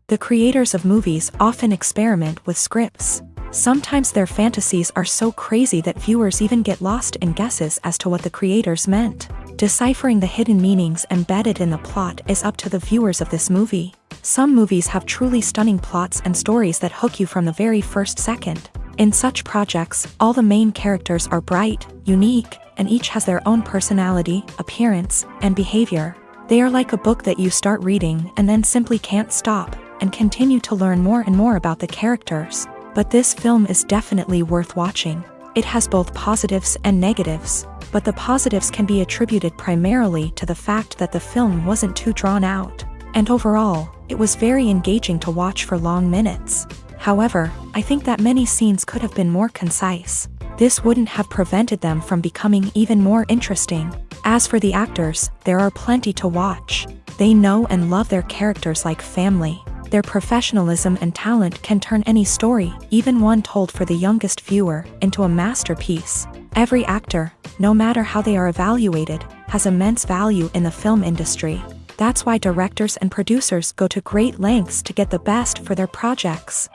The creators of movies often experiment with scripts. Sometimes their fantasies are so crazy that viewers even get lost in guesses as to what the creators meant. Deciphering the hidden meanings embedded in the plot is up to the viewers of this movie. Some movies have truly stunning plots and stories that hook you from the very first second. In such projects, all the main characters are bright, unique, and each has their own personality, appearance, and behavior. They are like a book that you start reading and then simply can't stop, and continue to learn more and more about the characters. But this film is definitely worth watching. It has both positives and negatives, but the positives can be attributed primarily to the fact that the film wasn't too drawn out, and overall, it was very engaging to watch for long minutes. However, I think that many scenes could have been more concise. This wouldn't have prevented them from becoming even more interesting. As for the actors, there are plenty to watch. They know and love their characters like family. Their professionalism and talent can turn any story, even one told for the youngest viewer, into a masterpiece. Every actor, no matter how they are evaluated, has immense value in the film industry. That's why directors and producers go to great lengths to get the best for their projects.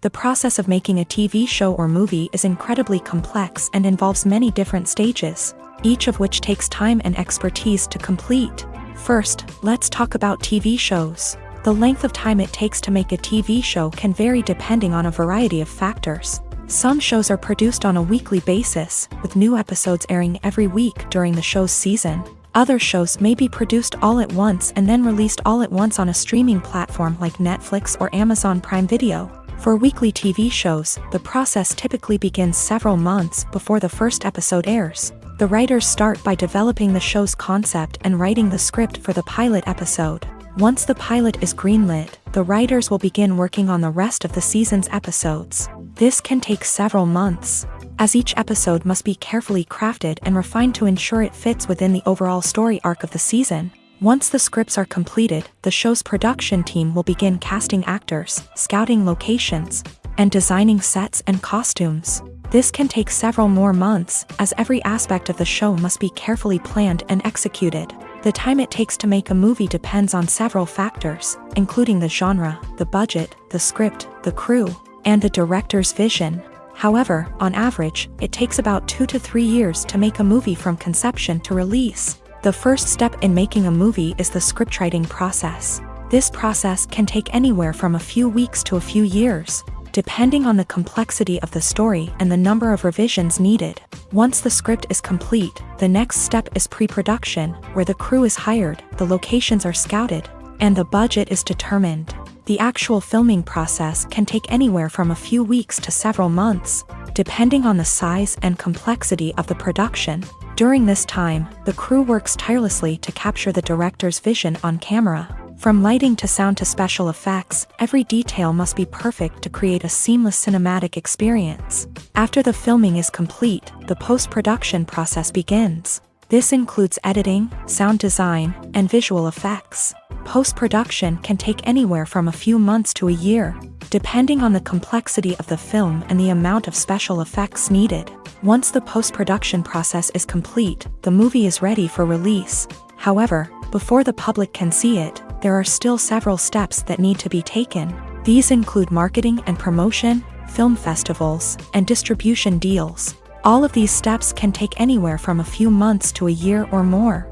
The process of making a TV show or movie is incredibly complex and involves many different stages, each of which takes time and expertise to complete. First, let's talk about TV shows. The length of time it takes to make a TV show can vary depending on a variety of factors. Some shows are produced on a weekly basis, with new episodes airing every week during the show's season. Other shows may be produced all at once and then released all at once on a streaming platform like Netflix or Amazon Prime Video. For weekly TV shows, the process typically begins several months before the first episode airs. The writers start by developing the show's concept and writing the script for the pilot episode. Once the pilot is greenlit, the writers will begin working on the rest of the season's episodes. This can take several months, as each episode must be carefully crafted and refined to ensure it fits within the overall story arc of the season. Once the scripts are completed, the show's production team will begin casting actors, scouting locations, and designing sets and costumes. This can take several more months, as every aspect of the show must be carefully planned and executed. The time it takes to make a movie depends on several factors, including the genre, the budget, the script, the crew, and the director's vision. However, on average, it takes about 2 to 3 years to make a movie from conception to release. The first step in making a movie is the scriptwriting process. This process can take anywhere from a few weeks to a few years, depending on the complexity of the story and the number of revisions needed. Once the script is complete, the next step is pre-production, where the crew is hired, the locations are scouted, and the budget is determined. The actual filming process can take anywhere from a few weeks to several months, depending on the size and complexity of the production. During this time, the crew works tirelessly to capture the director's vision on camera. From lighting to sound to special effects, every detail must be perfect to create a seamless cinematic experience. After the filming is complete, the post-production process begins. This includes editing, sound design, and visual effects. Post-production can take anywhere from a few months to a year, depending on the complexity of the film and the amount of special effects needed. Once the post-production process is complete, the movie is ready for release. However, before the public can see it, there are still several steps that need to be taken. These include marketing and promotion, film festivals, and distribution deals. All of these steps can take anywhere from a few months to a year or more.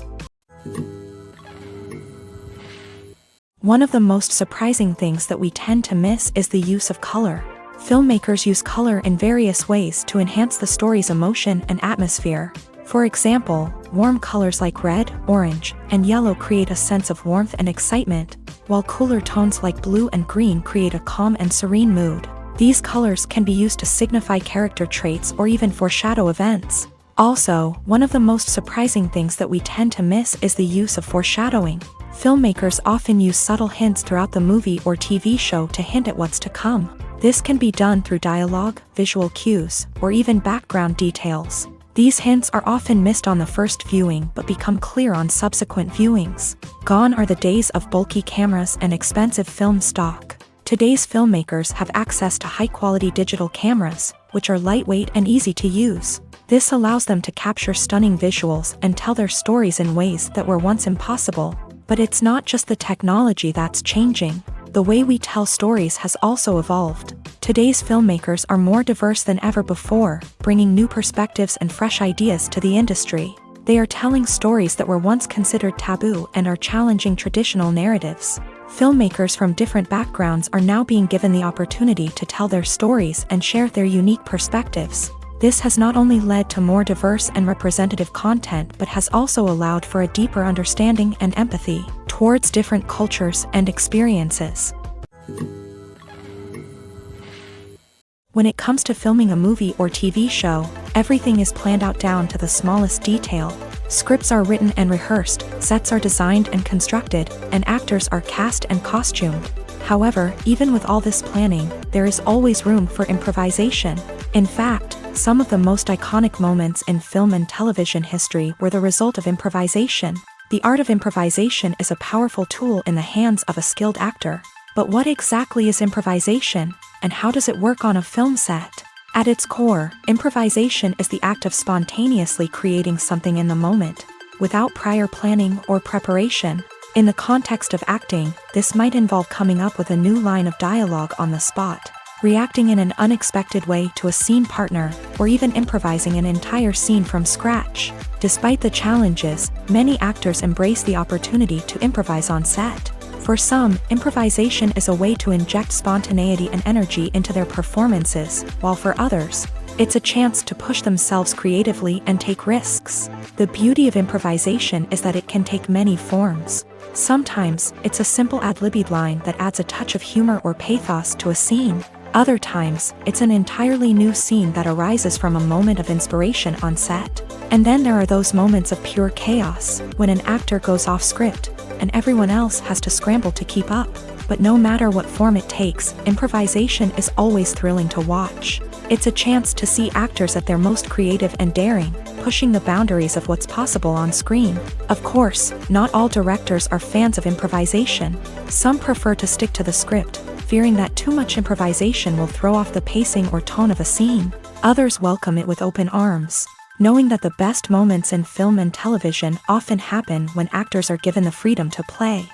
One of the most surprising things that we tend to miss is the use of color. Filmmakers use color in various ways to enhance the story's emotion and atmosphere. For example, warm colors like red, orange, and yellow create a sense of warmth and excitement, while cooler tones like blue and green create a calm and serene mood. These colors can be used to signify character traits or even foreshadow events. Also, one of the most surprising things that we tend to miss is the use of foreshadowing. Filmmakers often use subtle hints throughout the movie or TV show to hint at what's to come. This can be done through dialogue, visual cues, or even background details. These hints are often missed on the first viewing but become clear on subsequent viewings. Gone are the days of bulky cameras and expensive film stock. Today's filmmakers have access to high-quality digital cameras, which are lightweight and easy to use. This allows them to capture stunning visuals and tell their stories in ways that were once impossible. But it's not just the technology that's changing. The way we tell stories has also evolved. Today's filmmakers are more diverse than ever before, bringing new perspectives and fresh ideas to the industry. They are telling stories that were once considered taboo and are challenging traditional narratives. Filmmakers from different backgrounds are now being given the opportunity to tell their stories and share their unique perspectives. This has not only led to more diverse and representative content but has also allowed for a deeper understanding and empathy towards different cultures and experiences. When it comes to filming a movie or TV show, everything is planned out down to the smallest detail. Scripts are written and rehearsed, sets are designed and constructed, and actors are cast and costumed. However, even with all this planning, there is always room for improvisation. In fact, some of the most iconic moments in film and television history were the result of improvisation. The art of improvisation is a powerful tool in the hands of a skilled actor. But what exactly is improvisation, and how does it work on a film set? At its core, improvisation is the act of spontaneously creating something in the moment, without prior planning or preparation. In the context of acting, this might involve coming up with a new line of dialogue on the spot, reacting in an unexpected way to a scene partner, or even improvising an entire scene from scratch. Despite the challenges, many actors embrace the opportunity to improvise on set. For some, improvisation is a way to inject spontaneity and energy into their performances, while for others, it's a chance to push themselves creatively and take risks. The beauty of improvisation is that it can take many forms. Sometimes, it's a simple ad-libbed line that adds a touch of humor or pathos to a scene. Other times, it's an entirely new scene that arises from a moment of inspiration on set. And then there are those moments of pure chaos, when an actor goes off script, and everyone else has to scramble to keep up. But no matter what form it takes, improvisation is always thrilling to watch. It's a chance to see actors at their most creative and daring, pushing the boundaries of what's possible on screen. Of course, not all directors are fans of improvisation. Some prefer to stick to the script, fearing that too much improvisation will throw off the pacing or tone of a scene. Others welcome it with open arms, knowing that the best moments in film and television often happen when actors are given the freedom to play.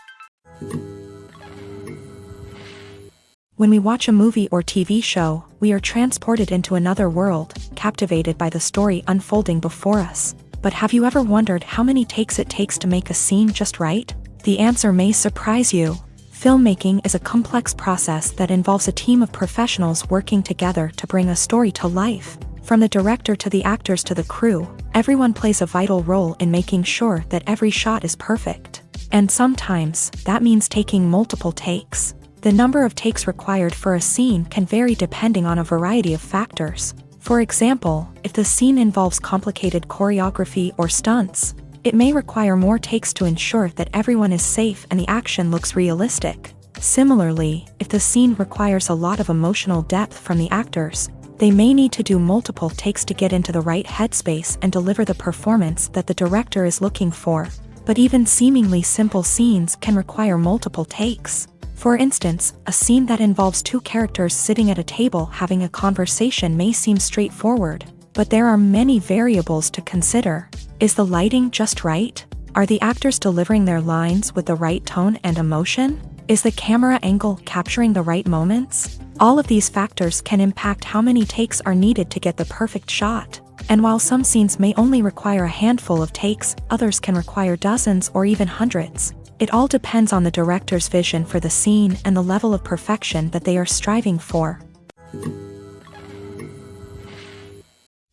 When we watch a movie or TV show, we are transported into another world, captivated by the story unfolding before us. But have you ever wondered how many takes it takes to make a scene just right? The answer may surprise you. Filmmaking is a complex process that involves a team of professionals working together to bring a story to life. From the director to the actors to the crew, everyone plays a vital role in making sure that every shot is perfect. And sometimes, that means taking multiple takes. The number of takes required for a scene can vary depending on a variety of factors. For example, if the scene involves complicated choreography or stunts, it may require more takes to ensure that everyone is safe and the action looks realistic. Similarly, if the scene requires a lot of emotional depth from the actors, they may need to do multiple takes to get into the right headspace and deliver the performance that the director is looking for. But even seemingly simple scenes can require multiple takes. For instance, a scene that involves two characters sitting at a table having a conversation may seem straightforward, but there are many variables to consider. Is the lighting just right? Are the actors delivering their lines with the right tone and emotion? Is the camera angle capturing the right moments? All of these factors can impact how many takes are needed to get the perfect shot. And while some scenes may only require a handful of takes, others can require dozens or even hundreds. It all depends on the director's vision for the scene and the level of perfection that they are striving for.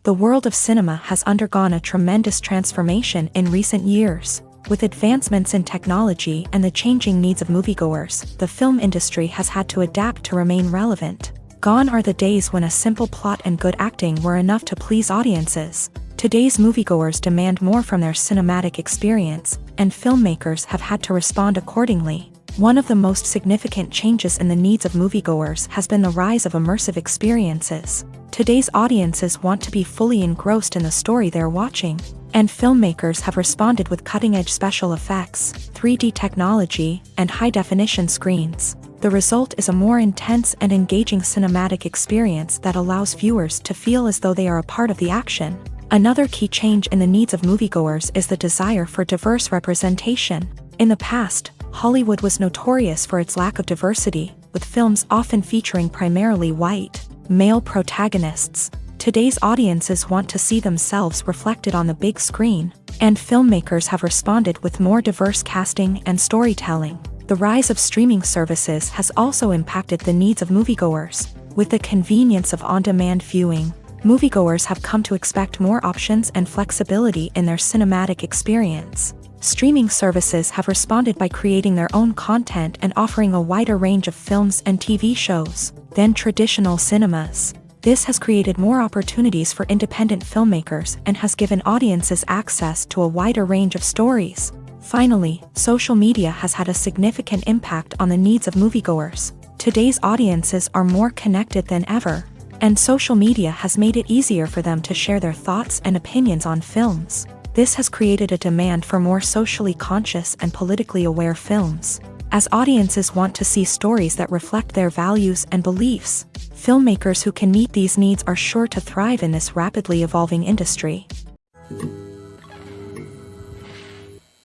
The world of cinema has undergone a tremendous transformation in recent years. With advancements in technology and the changing needs of moviegoers, the film industry has had to adapt to remain relevant. Gone are the days when a simple plot and good acting were enough to please audiences. Today's moviegoers demand more from their cinematic experience, and filmmakers have had to respond accordingly. One of the most significant changes in the needs of moviegoers has been the rise of immersive experiences. Today's audiences want to be fully engrossed in the story they're watching, and filmmakers have responded with cutting-edge special effects, 3D technology, and high-definition screens. The result is a more intense and engaging cinematic experience that allows viewers to feel as though they are a part of the action. Another key change in the needs of moviegoers is the desire for diverse representation. In the past, Hollywood was notorious for its lack of diversity, with films often featuring primarily white, male protagonists. Today's audiences want to see themselves reflected on the big screen, and filmmakers have responded with more diverse casting and storytelling. The rise of streaming services has also impacted the needs of moviegoers. With the convenience of on-demand viewing, moviegoers have come to expect more options and flexibility in their cinematic experience. Streaming services have responded by creating their own content and offering a wider range of films and TV shows than traditional cinemas. This has created more opportunities for independent filmmakers and has given audiences access to a wider range of stories. Finally, social media has had a significant impact on the needs of moviegoers. Today's audiences are more connected than ever, and social media has made it easier for them to share their thoughts and opinions on films. This has created a demand for more socially conscious and politically aware films. As audiences want to see stories that reflect their values and beliefs, filmmakers who can meet these needs are sure to thrive in this rapidly evolving industry.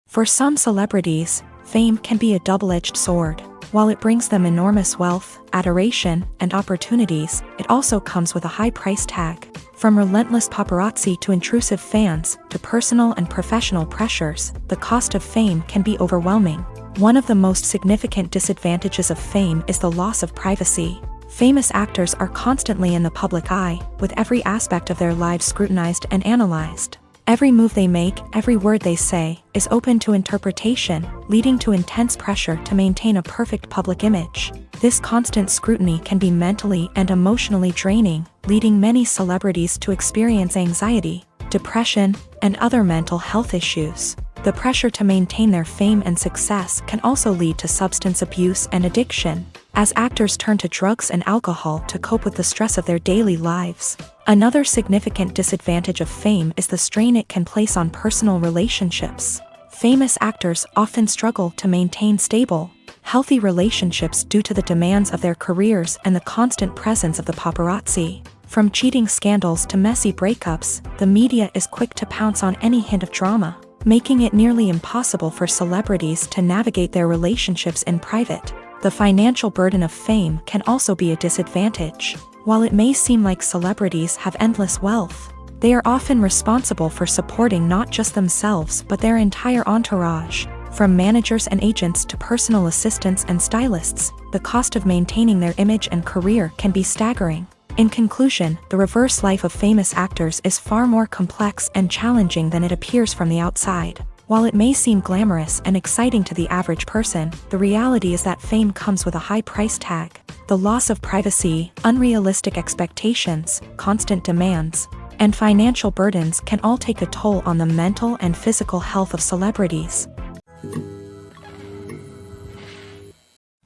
For some celebrities, fame can be a double-edged sword. While it brings them enormous wealth, adoration, and opportunities, it also comes with a high price tag. From relentless paparazzi to intrusive fans, to personal and professional pressures, the cost of fame can be overwhelming. One of the most significant disadvantages of fame is the loss of privacy. Famous actors are constantly in the public eye, with every aspect of their lives scrutinized and analyzed. Every move they make, every word they say, is open to interpretation, leading to intense pressure to maintain a perfect public image. This constant scrutiny can be mentally and emotionally draining, leading many celebrities to experience anxiety, depression, and other mental health issues. The pressure to maintain their fame and success can also lead to substance abuse and addiction, as actors turn to drugs and alcohol to cope with the stress of their daily lives. Another significant disadvantage of fame is the strain it can place on personal relationships. Famous actors often struggle to maintain stable, healthy relationships due to the demands of their careers and the constant presence of the paparazzi. From cheating scandals to messy breakups, the media is quick to pounce on any hint of drama, making it nearly impossible for celebrities to navigate their relationships in private. The financial burden of fame can also be a disadvantage. While it may seem like celebrities have endless wealth, they are often responsible for supporting not just themselves but their entire entourage. From managers and agents to personal assistants and stylists, the cost of maintaining their image and career can be staggering. In conclusion, the reverse life of famous actors is far more complex and challenging than it appears from the outside. While it may seem glamorous and exciting to the average person, the reality is that fame comes with a high price tag. The loss of privacy, unrealistic expectations, constant demands, and financial burdens can all take a toll on the mental and physical health of celebrities.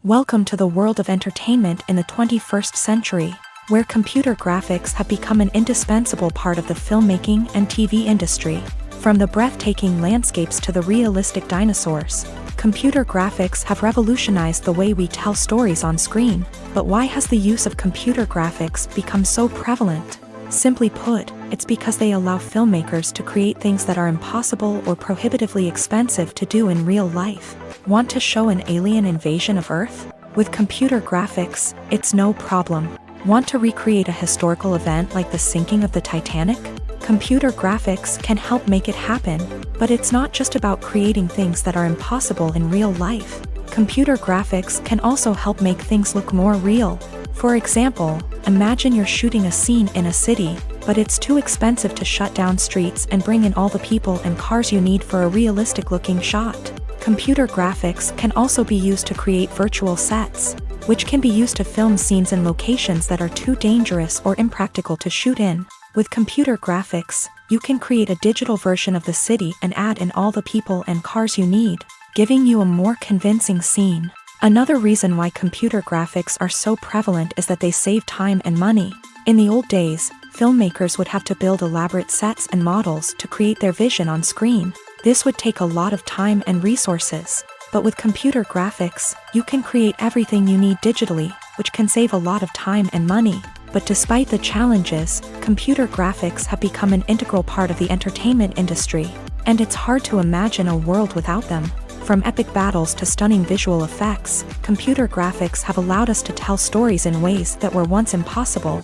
Welcome to the world of entertainment in the 21st century, where computer graphics have become an indispensable part of the filmmaking and TV industry. From the breathtaking landscapes to the realistic dinosaurs, computer graphics have revolutionized the way we tell stories on screen. But why has the use of computer graphics become so prevalent? Simply put, it's because they allow filmmakers to create things that are impossible or prohibitively expensive to do in real life. Want to show an alien invasion of Earth? With computer graphics, it's no problem. Want to recreate a historical event like the sinking of the Titanic? Computer graphics can help make it happen, but it's not just about creating things that are impossible in real life. Computer graphics can also help make things look more real. For example, imagine you're shooting a scene in a city, but it's too expensive to shut down streets and bring in all the people and cars you need for a realistic-looking shot. Computer graphics can also be used to create virtual sets, which can be used to film scenes in locations that are too dangerous or impractical to shoot in. With computer graphics, you can create a digital version of the city and add in all the people and cars you need, giving you a more convincing scene. Another reason why computer graphics are so prevalent is that they save time and money. In the old days, filmmakers would have to build elaborate sets and models to create their vision on screen. This would take a lot of time and resources. But with computer graphics, you can create everything you need digitally, which can save a lot of time and money. But despite the challenges, computer graphics have become an integral part of the entertainment industry, and it's hard to imagine a world without them. From epic battles to stunning visual effects, computer graphics have allowed us to tell stories in ways that were once impossible.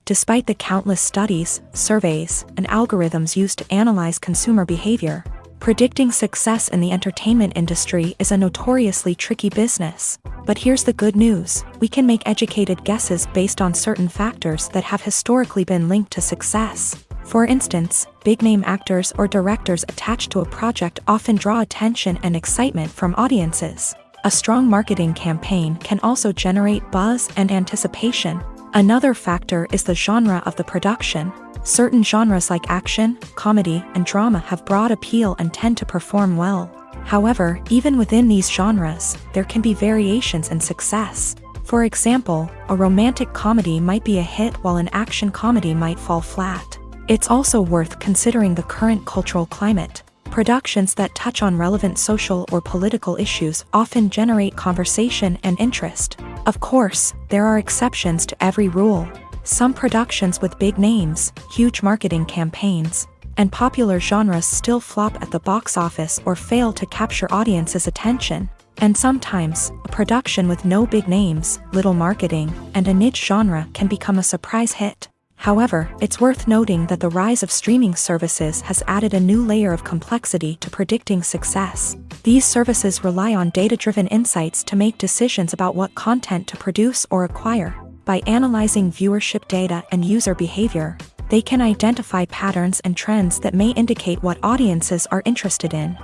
Despite the countless studies, surveys, and algorithms used to analyze consumer behavior, predicting success in the entertainment industry is a notoriously tricky business. But here's the good news: we can make educated guesses based on certain factors that have historically been linked to success. For instance, big-name actors or directors attached to a project often draw attention and excitement from audiences. A strong marketing campaign can also generate buzz and anticipation. Another factor is the genre of the production. Certain genres like action, comedy, and drama have broad appeal and tend to perform well. However, even within these genres, there can be variations in success. For example, a romantic comedy might be a hit while an action comedy might fall flat. It's also worth considering the current cultural climate. Productions that touch on relevant social or political issues often generate conversation and interest. Of course, there are exceptions to every rule. Some productions with big names, huge marketing campaigns, and popular genres still flop at the box office or fail to capture audiences' attention. And sometimes, a production with no big names, little marketing, and a niche genre can become a surprise hit. However, it's worth noting that the rise of streaming services has added a new layer of complexity to predicting success. These services rely on data-driven insights to make decisions about what content to produce or acquire. By analyzing viewership data and user behavior, they can identify patterns and trends that may indicate what audiences are interested in.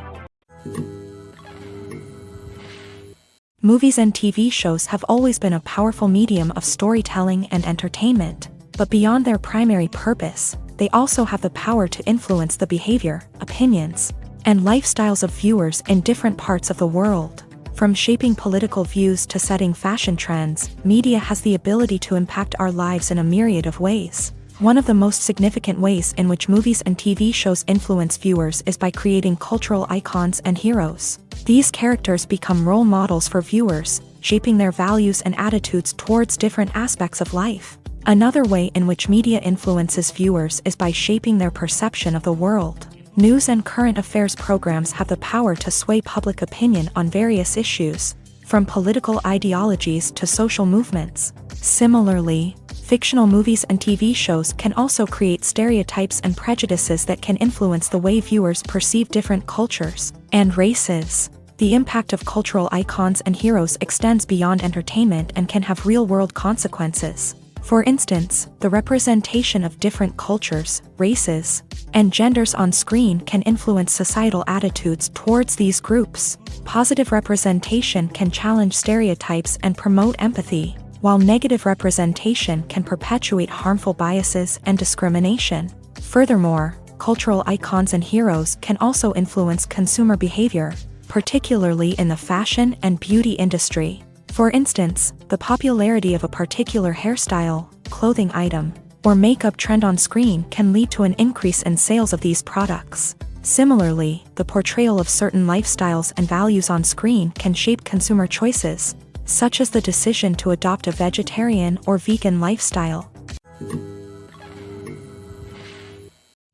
Movies and TV shows have always been a powerful medium of storytelling and entertainment. But beyond their primary purpose, they also have the power to influence the behavior, opinions, and lifestyles of viewers in different parts of the world. From shaping political views to setting fashion trends, media has the ability to impact our lives in a myriad of ways. One of the most significant ways in which movies and TV shows influence viewers is by creating cultural icons and heroes. These characters become role models for viewers, shaping their values and attitudes towards different aspects of life. Another way in which media influences viewers is by shaping their perception of the world. News and current affairs programs have the power to sway public opinion on various issues, from political ideologies to social movements. Similarly, fictional movies and TV shows can also create stereotypes and prejudices that can influence the way viewers perceive different cultures and races. The impact of cultural icons and heroes extends beyond entertainment and can have real-world consequences. For instance, the representation of different cultures, races, and genders on screen can influence societal attitudes towards these groups. Positive representation can challenge stereotypes and promote empathy, while negative representation can perpetuate harmful biases and discrimination. Furthermore, cultural icons and heroes can also influence consumer behavior, particularly in the fashion and beauty industry. For instance, the popularity of a particular hairstyle, clothing item, or makeup trend on screen can lead to an increase in sales of these products. Similarly, the portrayal of certain lifestyles and values on screen can shape consumer choices, such as the decision to adopt a vegetarian or vegan lifestyle.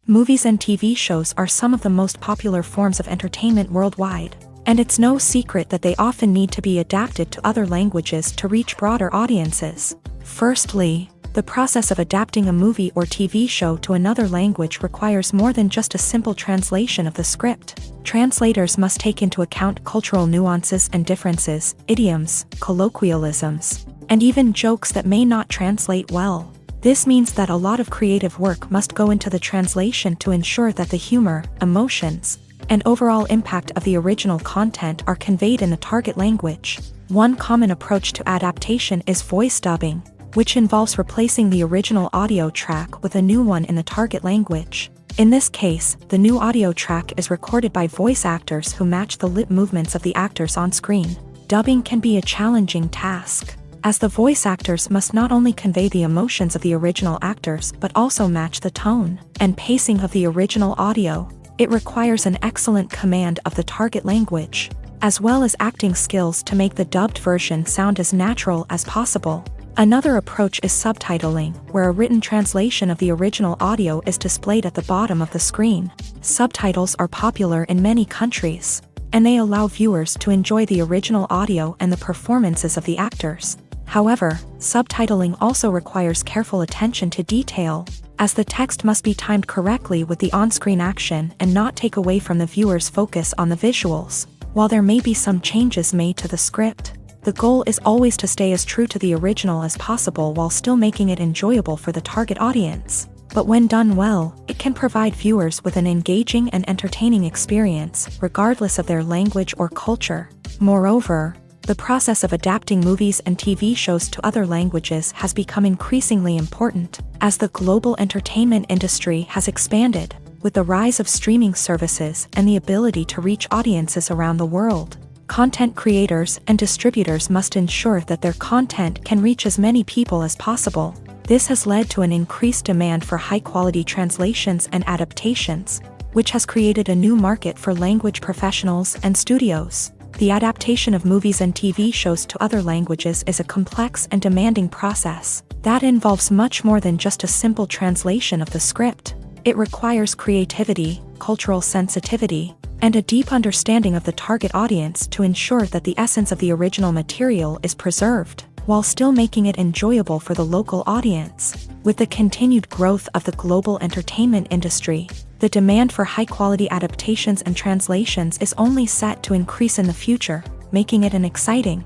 Movies and TV shows are some of the most popular forms of entertainment worldwide. And it's no secret that they often need to be adapted to other languages to reach broader audiences. Firstly, the process of adapting a movie or TV show to another language requires more than just a simple translation of the script. Translators must take into account cultural nuances and differences, idioms, colloquialisms, and even jokes that may not translate well. This means that a lot of creative work must go into the translation to ensure that the humor, emotions, and overall impact of the original content are conveyed in the target language. One common approach to adaptation is voice dubbing, which involves replacing the original audio track with a new one in the target language. In this case, the new audio track is recorded by voice actors who match the lip movements of the actors on screen. Dubbing can be a challenging task, as the voice actors must not only convey the emotions of the original actors but also match the tone and pacing of the original audio. It requires an excellent command of the target language, as well as acting skills to make the dubbed version sound as natural as possible. Another approach is subtitling, where a written translation of the original audio is displayed at the bottom of the screen. Subtitles are popular in many countries, and they allow viewers to enjoy the original audio and the performances of the actors. However, subtitling also requires careful attention to detail, as the text must be timed correctly with the on-screen action and not take away from the viewer's focus on the visuals. While there may be some changes made to the script, the goal is always to stay as true to the original as possible while still making it enjoyable for the target audience. But when done well, it can provide viewers with an engaging and entertaining experience, regardless of their language or culture. Moreover, the process of adapting movies and TV shows to other languages has become increasingly important, as the global entertainment industry has expanded, with the rise of streaming services and the ability to reach audiences around the world. Content creators and distributors must ensure that their content can reach as many people as possible. This has led to an increased demand for high-quality translations and adaptations, which has created a new market for language professionals and studios. The adaptation of movies and TV shows to other languages is a complex and demanding process that involves much more than just a simple translation of the script. It requires creativity, cultural sensitivity, and a deep understanding of the target audience to ensure that the essence of the original material is preserved, while still making it enjoyable for the local audience. With the continued growth of the global entertainment industry, the demand for high-quality adaptations and translations is only set to increase in the future, making it an exciting.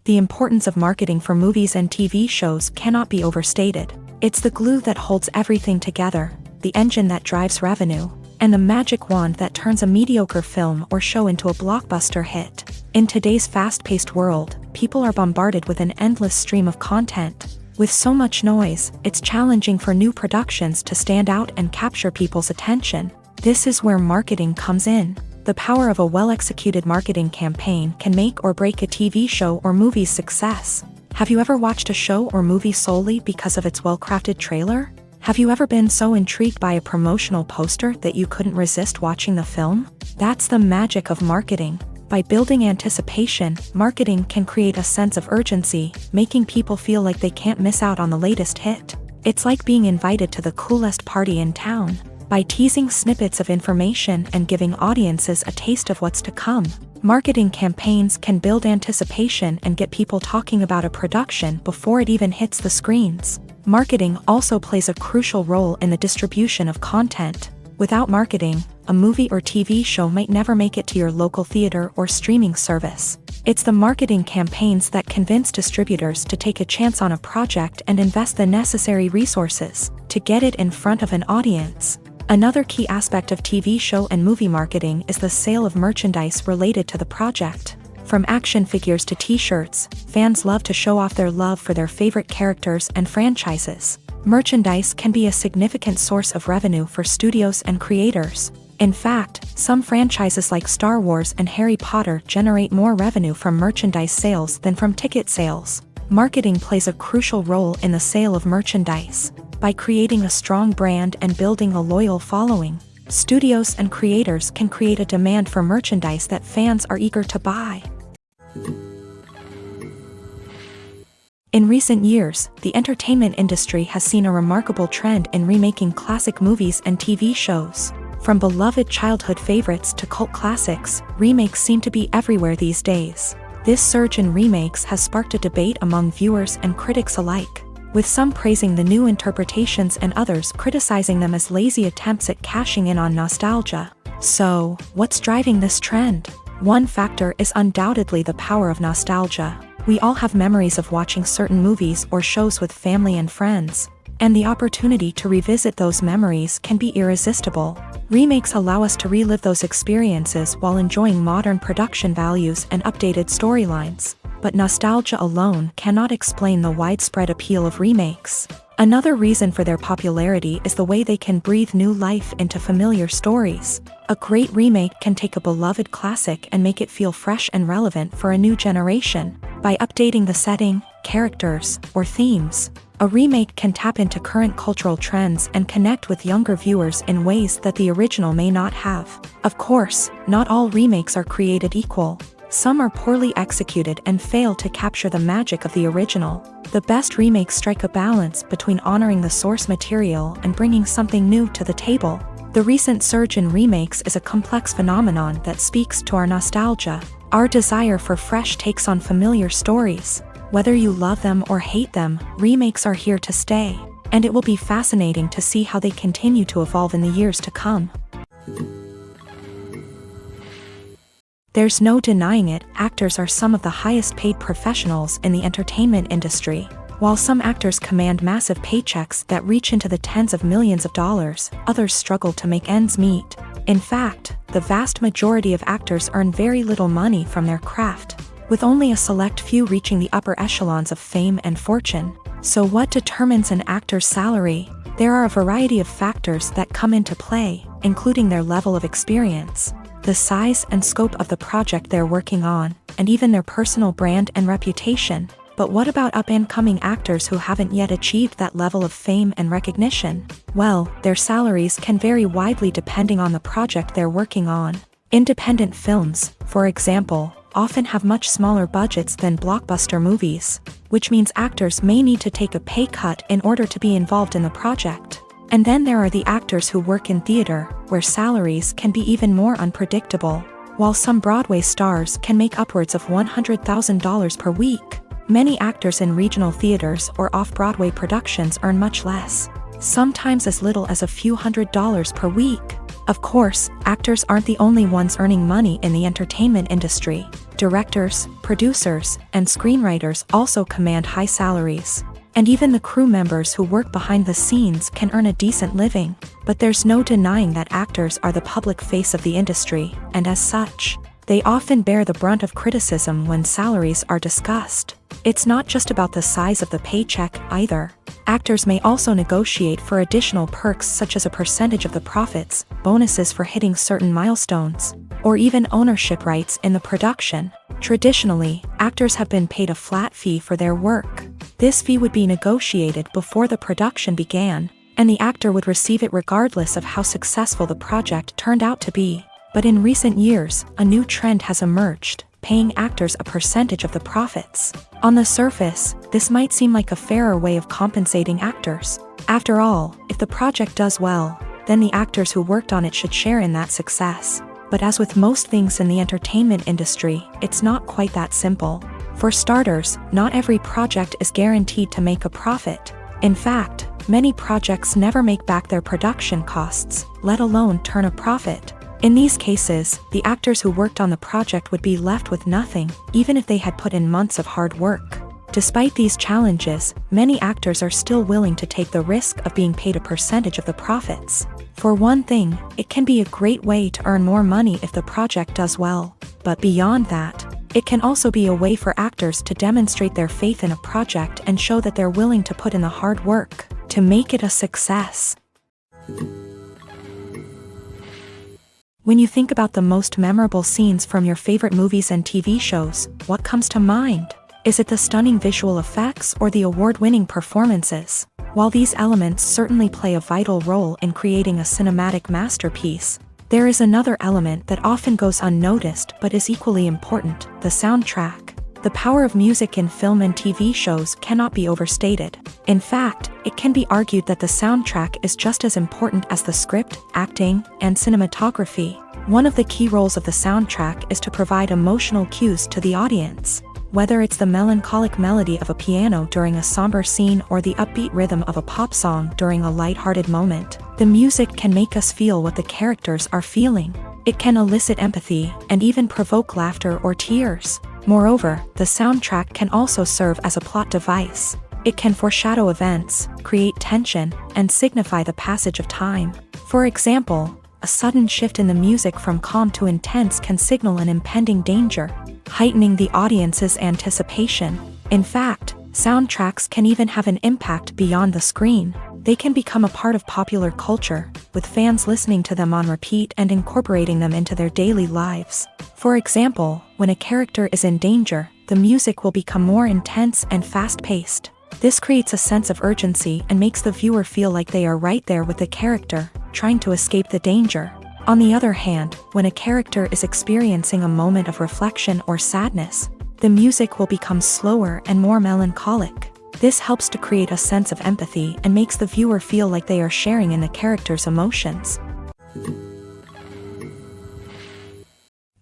The importance of marketing for movies and TV shows cannot be overstated. It's the glue that holds everything together, the engine that drives revenue, and the magic wand that turns a mediocre film or show into a blockbuster hit. In today's fast-paced world, people are bombarded with an endless stream of content. With so much noise, it's challenging for new productions to stand out and capture people's attention. This is where marketing comes in. The power of a well-executed marketing campaign can make or break a TV show or movie's success. Have you ever watched a show or movie solely because of its well-crafted trailer? Have you ever been so intrigued by a promotional poster that you couldn't resist watching the film? That's the magic of marketing. By building anticipation, marketing can create a sense of urgency, making people feel like they can't miss out on the latest hit. It's like being invited to the coolest party in town. By teasing snippets of information and giving audiences a taste of what's to come, marketing campaigns can build anticipation and get people talking about a production before it even hits the screens. Marketing also plays a crucial role in the distribution of content. Without marketing, a movie or TV show might never make it to your local theater or streaming service. It's the marketing campaigns that convince distributors to take a chance on a project and invest the necessary resources to get it in front of an audience. Another key aspect of TV show and movie marketing is the sale of merchandise related to the project. From action figures to t-shirts, fans love to show off their love for their favorite characters and franchises. Merchandise can be a significant source of revenue for studios and creators. In fact, some franchises like Star Wars and Harry Potter generate more revenue from merchandise sales than from ticket sales. Marketing plays a crucial role in the sale of merchandise. By creating a strong brand and building a loyal following, studios and creators can create a demand for merchandise that fans are eager to buy. In recent years, the entertainment industry has seen a remarkable trend in remaking classic movies and TV shows. From beloved childhood favorites to cult classics, remakes seem to be everywhere these days. This surge in remakes has sparked a debate among viewers and critics alike, with some praising the new interpretations and others criticizing them as lazy attempts at cashing in on nostalgia. So, what's driving this trend? One factor is undoubtedly the power of nostalgia. We all have memories of watching certain movies or shows with family and friends, and the opportunity to revisit those memories can be irresistible. Remakes allow us to relive those experiences while enjoying modern production values and updated storylines. But nostalgia alone cannot explain the widespread appeal of remakes. Another reason for their popularity is the way they can breathe new life into familiar stories. A great remake can take a beloved classic and make it feel fresh and relevant for a new generation. By updating the setting, characters, or themes, a remake can tap into current cultural trends and connect with younger viewers in ways that the original may not have. Of course, not all remakes are created equal. Some are poorly executed and fail to capture the magic of the original. The best remakes strike a balance between honoring the source material and bringing something new to the table. The recent surge in remakes is a complex phenomenon that speaks to our nostalgia, our desire for fresh takes on familiar stories. Whether you love them or hate them, remakes are here to stay, and it will be fascinating to see how they continue to evolve in the years to come. There's no denying it, actors are some of the highest paid professionals in the entertainment industry. While some actors command massive paychecks that reach into the tens of millions of dollars, others struggle to make ends meet. In fact, the vast majority of actors earn very little money from their craft, with only a select few reaching the upper echelons of fame and fortune. So what determines an actor's salary? There are a variety of factors that come into play, including their level of experience, the size and scope of the project they're working on, and even their personal brand and reputation. But what about up-and-coming actors who haven't yet achieved that level of fame and recognition? Well, their salaries can vary widely depending on the project they're working on. Independent films, for example, often have much smaller budgets than blockbuster movies, which means actors may need to take a pay cut in order to be involved in the project. And then there are the actors who work in theater, where salaries can be even more unpredictable. While some Broadway stars can make upwards of $100,000 per week, many actors in regional theaters or off-Broadway productions earn much less, sometimes as little as a few $100s per week. Of course, actors aren't the only ones earning money in the entertainment industry. Directors, producers, and screenwriters also command high salaries. And even the crew members who work behind the scenes can earn a decent living. But there's no denying that actors are the public face of the industry, and as such, they often bear the brunt of criticism when salaries are discussed. It's not just about the size of the paycheck, either. Actors may also negotiate for additional perks such as a percentage of the profits, bonuses for hitting certain milestones, or even ownership rights in the production. Traditionally, actors have been paid a flat fee for their work. This fee would be negotiated before the production began, and the actor would receive it regardless of how successful the project turned out to be. But in recent years, a new trend has emerged, paying actors a percentage of the profits. On the surface, this might seem like a fairer way of compensating actors. After all, if the project does well, then the actors who worked on it should share in that success. But as with most things in the entertainment industry, it's not quite that simple. For starters, not every project is guaranteed to make a profit. In fact, many projects never make back their production costs, let alone turn a profit. In these cases, the actors who worked on the project would be left with nothing, even if they had put in months of hard work. Despite these challenges, many actors are still willing to take the risk of being paid a percentage of the profits. For one thing, it can be a great way to earn more money if the project does well. But beyond that, it can also be a way for actors to demonstrate their faith in a project and show that they're willing to put in the hard work to make it a success. When you think about the most memorable scenes from your favorite movies and TV shows, what comes to mind? Is it the stunning visual effects or the award-winning performances? While these elements certainly play a vital role in creating a cinematic masterpiece, there is another element that often goes unnoticed but is equally important: the soundtrack. The power of music in film and TV shows cannot be overstated. In fact, it can be argued that the soundtrack is just as important as the script, acting, and cinematography. One of the key roles of the soundtrack is to provide emotional cues to the audience. Whether it's the melancholic melody of a piano during a somber scene or the upbeat rhythm of a pop song during a lighthearted moment, the music can make us feel what the characters are feeling. It can elicit empathy and even provoke laughter or tears. Moreover, the soundtrack can also serve as a plot device. It can foreshadow events, create tension, and signify the passage of time. For example, a sudden shift in the music from calm to intense can signal an impending danger, heightening the audience's anticipation. In fact, soundtracks can even have an impact beyond the screen. They can become a part of popular culture, with fans listening to them on repeat and incorporating them into their daily lives. For example, when a character is in danger, the music will become more intense and fast-paced. This creates a sense of urgency and makes the viewer feel like they are right there with the character, trying to escape the danger. On the other hand, when a character is experiencing a moment of reflection or sadness, the music will become slower and more melancholic. This helps to create a sense of empathy and makes the viewer feel like they are sharing in the character's emotions.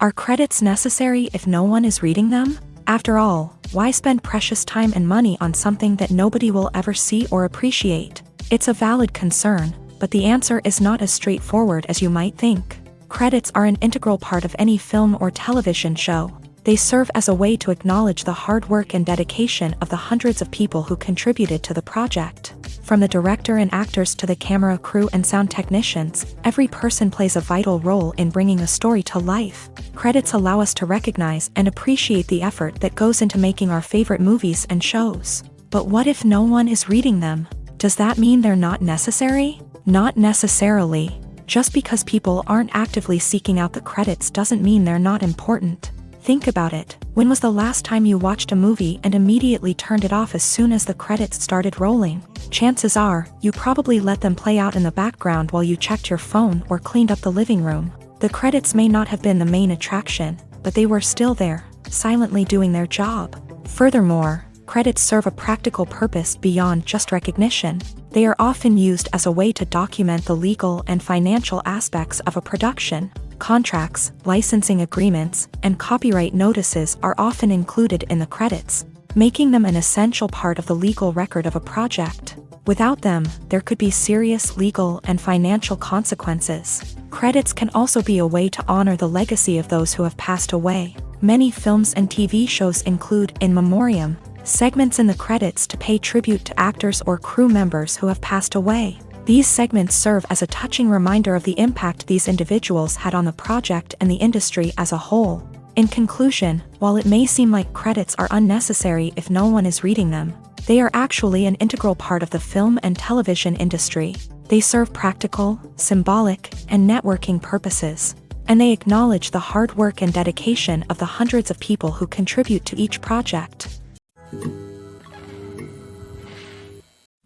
Are credits necessary if no one is reading them? After all, why spend precious time and money on something that nobody will ever see or appreciate? It's a valid concern, but the answer is not as straightforward as you might think. Credits are an integral part of any film or television show. They serve as a way to acknowledge the hard work and dedication of the hundreds of people who contributed to the project. From the director and actors to the camera crew and sound technicians, every person plays a vital role in bringing a story to life. Credits allow us to recognize and appreciate the effort that goes into making our favorite movies and shows. But what if no one is reading them? Does that mean they're not necessary? Not necessarily. Just because people aren't actively seeking out the credits doesn't mean they're not important. Think about it. When was the last time you watched a movie and immediately turned it off as soon as the credits started rolling? Chances are, you probably let them play out in the background while you checked your phone or cleaned up the living room. The credits may not have been the main attraction, but they were still there, silently doing their job. Furthermore, credits serve a practical purpose beyond just recognition. They are often used as a way to document the legal and financial aspects of a production. Contracts, licensing agreements, and copyright notices are often included in the credits, making them an essential part of the legal record of a project. Without them, there could be serious legal and financial consequences. Credits can also be a way to honor the legacy of those who have passed away. Many films and TV shows include in memoriam segments in the credits to pay tribute to actors or crew members who have passed away. These segments serve as a touching reminder of the impact these individuals had on the project and the industry as a whole. In conclusion, while it may seem like credits are unnecessary if no one is reading them, they are actually an integral part of the film and television industry. They serve practical, symbolic, and networking purposes, and they acknowledge the hard work and dedication of the hundreds of people who contribute to each project.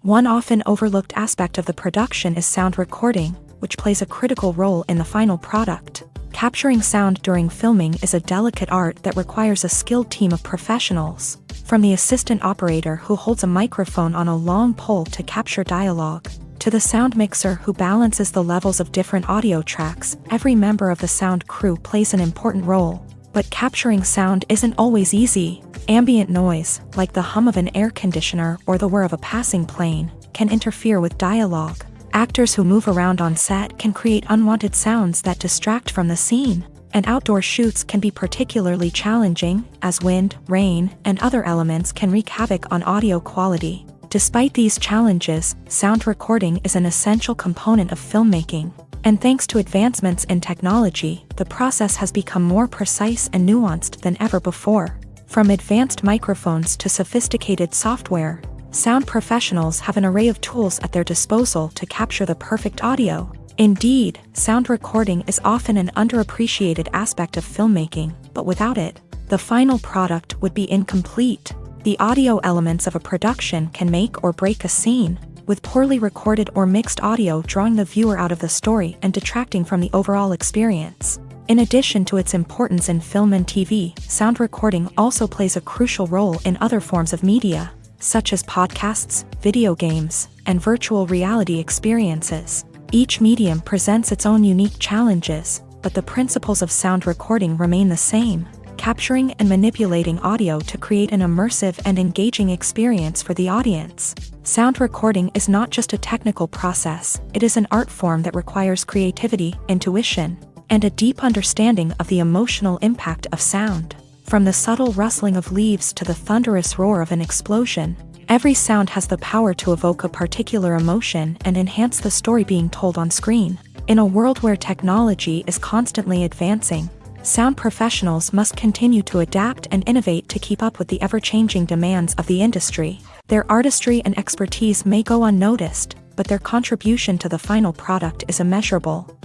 One often overlooked aspect of the production is sound recording, which plays a critical role in the final product. Capturing sound during filming is a delicate art that requires a skilled team of professionals. From the assistant operator who holds a microphone on a long pole to capture dialogue, to the sound mixer who balances the levels of different audio tracks, every member of the sound crew plays an important role. But capturing sound isn't always easy. Ambient noise, like the hum of an air conditioner or the whir of a passing plane, can interfere with dialogue. Actors who move around on set can create unwanted sounds that distract from the scene. And outdoor shoots can be particularly challenging, as wind, rain, and other elements can wreak havoc on audio quality. Despite these challenges, sound recording is an essential component of filmmaking. And thanks to advancements in technology, the process has become more precise and nuanced than ever before. From advanced microphones to sophisticated software, sound professionals have an array of tools at their disposal to capture the perfect audio. Indeed, sound recording is often an underappreciated aspect of filmmaking, but without it, the final product would be incomplete. The audio elements of a production can make or break a scene, with poorly recorded or mixed audio drawing the viewer out of the story and detracting from the overall experience. In addition to its importance in film and TV, sound recording also plays a crucial role in other forms of media, such as podcasts, video games, and virtual reality experiences. Each medium presents its own unique challenges, but the principles of sound recording remain the same, capturing and manipulating audio to create an immersive and engaging experience for the audience. Sound recording is not just a technical process, it is an art form that requires creativity, intuition, and a deep understanding of the emotional impact of sound. From the subtle rustling of leaves to the thunderous roar of an explosion, every sound has the power to evoke a particular emotion and enhance the story being told on screen. In a world where technology is constantly advancing, sound professionals must continue to adapt and innovate to keep up with the ever-changing demands of the industry. Their artistry and expertise may go unnoticed, but their contribution to the final product is immeasurable.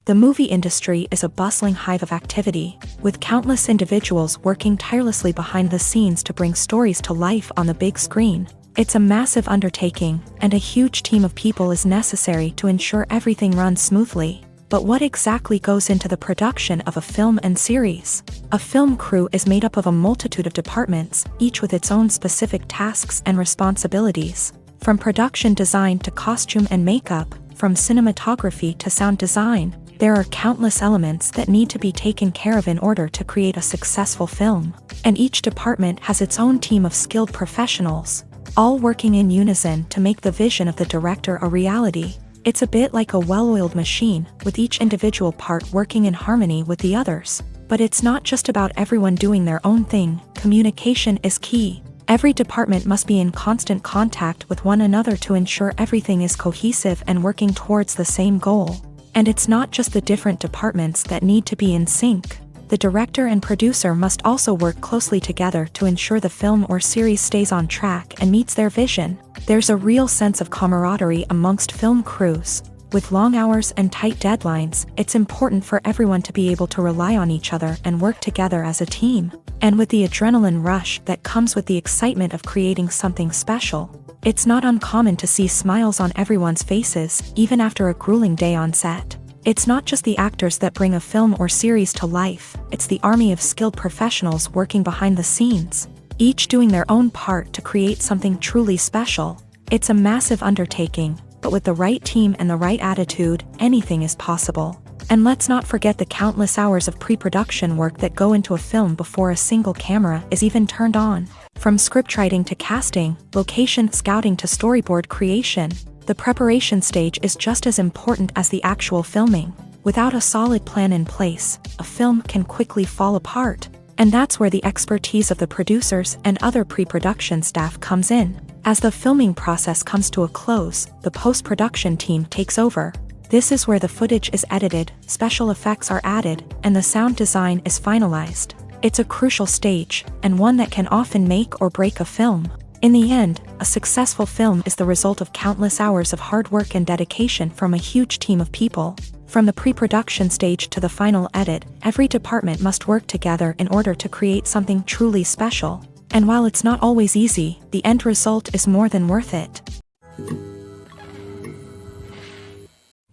The movie industry is a bustling hive of activity, with countless individuals working tirelessly behind the scenes to bring stories to life on the big screen. It's a massive undertaking, and a huge team of people is necessary to ensure everything runs smoothly. But what exactly goes into the production of a film and series? A film crew is made up of a multitude of departments, each with its own specific tasks and responsibilities. From production design to costume and makeup, from cinematography to sound design, there are countless elements that need to be taken care of in order to create a successful film. And each department has its own team of skilled professionals, all working in unison to make the vision of the director a reality. It's a bit like a well-oiled machine, with each individual part working in harmony with the others. But it's not just about everyone doing their own thing. Communication is key. Every department must be in constant contact with one another to ensure everything is cohesive and working towards the same goal. And it's not just the different departments that need to be in sync. The director and producer must also work closely together to ensure the film or series stays on track and meets their vision. There's a real sense of camaraderie amongst film crews. With long hours and tight deadlines, it's important for everyone to be able to rely on each other and work together as a team. And with the adrenaline rush that comes with the excitement of creating something special, it's not uncommon to see smiles on everyone's faces, even after a grueling day on set. It's not just the actors that bring a film or series to life, it's the army of skilled professionals working behind the scenes, each doing their own part to create something truly special. It's a massive undertaking, but with the right team and the right attitude, anything is possible. And let's not forget the countless hours of pre-production work that go into a film before a single camera is even turned on. From scriptwriting to casting, location scouting to storyboard creation, the preparation stage is just as important as the actual filming. Without a solid plan in place, a film can quickly fall apart. And that's where the expertise of the producers and other pre-production staff comes in. As the filming process comes to a close, the post-production team takes over. This is where the footage is edited, special effects are added, and the sound design is finalized. It's a crucial stage, and one that can often make or break a film. In the end, a successful film is the result of countless hours of hard work and dedication from a huge team of people. From the pre-production stage to the final edit, every department must work together in order to create something truly special. And while it's not always easy, the end result is more than worth it.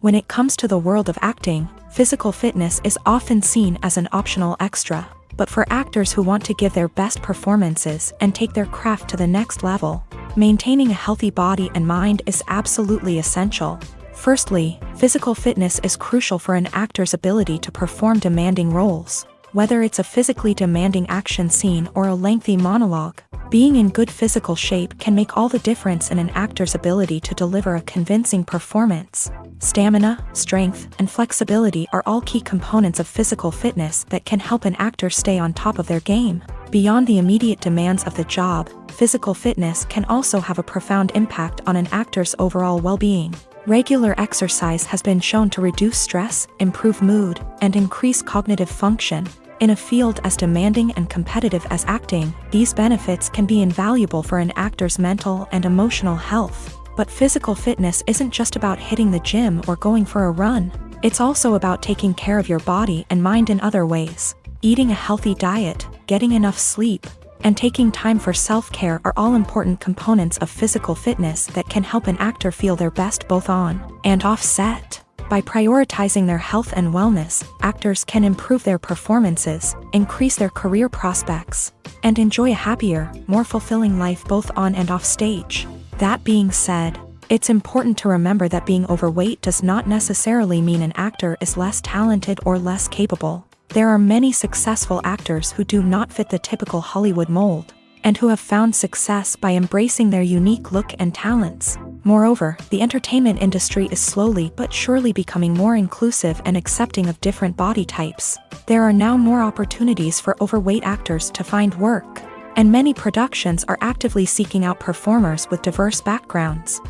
When it comes to the world of acting, physical fitness is often seen as an optional extra. But for actors who want to give their best performances and take their craft to the next level, maintaining a healthy body and mind is absolutely essential. Firstly, physical fitness is crucial for an actor's ability to perform demanding roles. Whether it's a physically demanding action scene or a lengthy monologue, being in good physical shape can make all the difference in an actor's ability to deliver a convincing performance. Stamina, strength, and flexibility are all key components of physical fitness that can help an actor stay on top of their game. Beyond the immediate demands of the job, physical fitness can also have a profound impact on an actor's overall well-being. Regular exercise has been shown to reduce stress, improve mood, and increase cognitive function. In a field as demanding and competitive as acting, these benefits can be invaluable for an actor's mental and emotional health. But physical fitness isn't just about hitting the gym or going for a run. It's also about taking care of your body and mind in other ways. Eating a healthy diet, getting enough sleep, and taking time for self-care are all important components of physical fitness that can help an actor feel their best both on and off set. By prioritizing their health and wellness, actors can improve their performances, increase their career prospects, and enjoy a happier, more fulfilling life both on and off stage. That being said, it's important to remember that being overweight does not necessarily mean an actor is less talented or less capable. There are many successful actors who do not fit the typical Hollywood mold, and who have found success by embracing their unique look and talents. Moreover, the entertainment industry is slowly but surely becoming more inclusive and accepting of different body types. There are now more opportunities for overweight actors to find work, and many productions are actively seeking out performers with diverse backgrounds.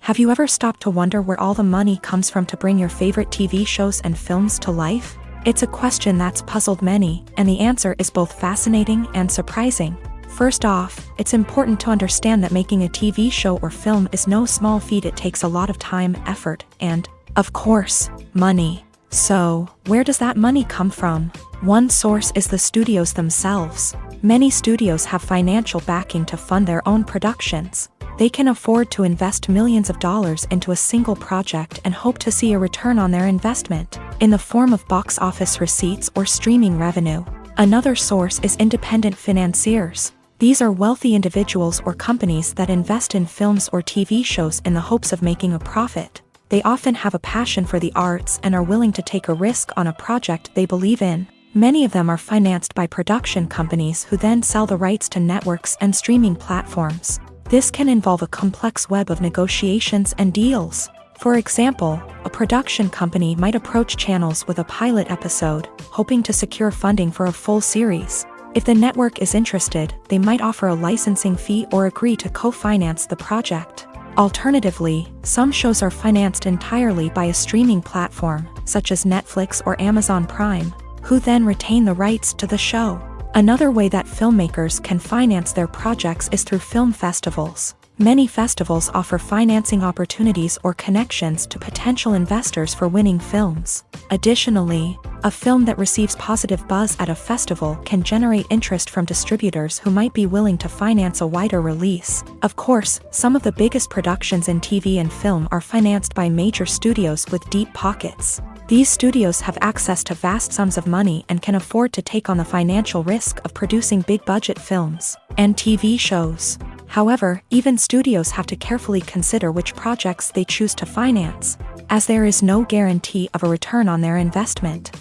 Have you ever stopped to wonder where all the money comes from to bring your favorite TV shows and films to life? It's a question that's puzzled many, and the answer is both fascinating and surprising. First off, it's important to understand that making a TV show or film is no small feat. It takes a lot of time, effort, and, of course, money. So, where does that money come from? One source is the studios themselves. Many studios have financial backing to fund their own productions. They can afford to invest millions of dollars into a single project and hope to see a return on their investment, in the form of box office receipts or streaming revenue. Another source is independent financiers. These are wealthy individuals or companies that invest in films or TV shows in the hopes of making a profit. They often have a passion for the arts and are willing to take a risk on a project they believe in. Many of them are financed by production companies who then sell the rights to networks and streaming platforms. This can involve a complex web of negotiations and deals. For example, a production company might approach channels with a pilot episode, hoping to secure funding for a full series. If the network is interested, they might offer a licensing fee or agree to co-finance the project. Alternatively, some shows are financed entirely by a streaming platform, such as Netflix or Amazon Prime, who then retain the rights to the show. Another way that filmmakers can finance their projects is through film festivals. Many festivals offer financing opportunities or connections to potential investors for winning films. Additionally, a film that receives positive buzz at a festival can generate interest from distributors who might be willing to finance a wider release. Of course, some of the biggest productions in TV and film are financed by major studios with deep pockets. These studios have access to vast sums of money and can afford to take on the financial risk of producing big-budget films and TV shows. However, even studios have to carefully consider which projects they choose to finance, as there is no guarantee of a return on their investment.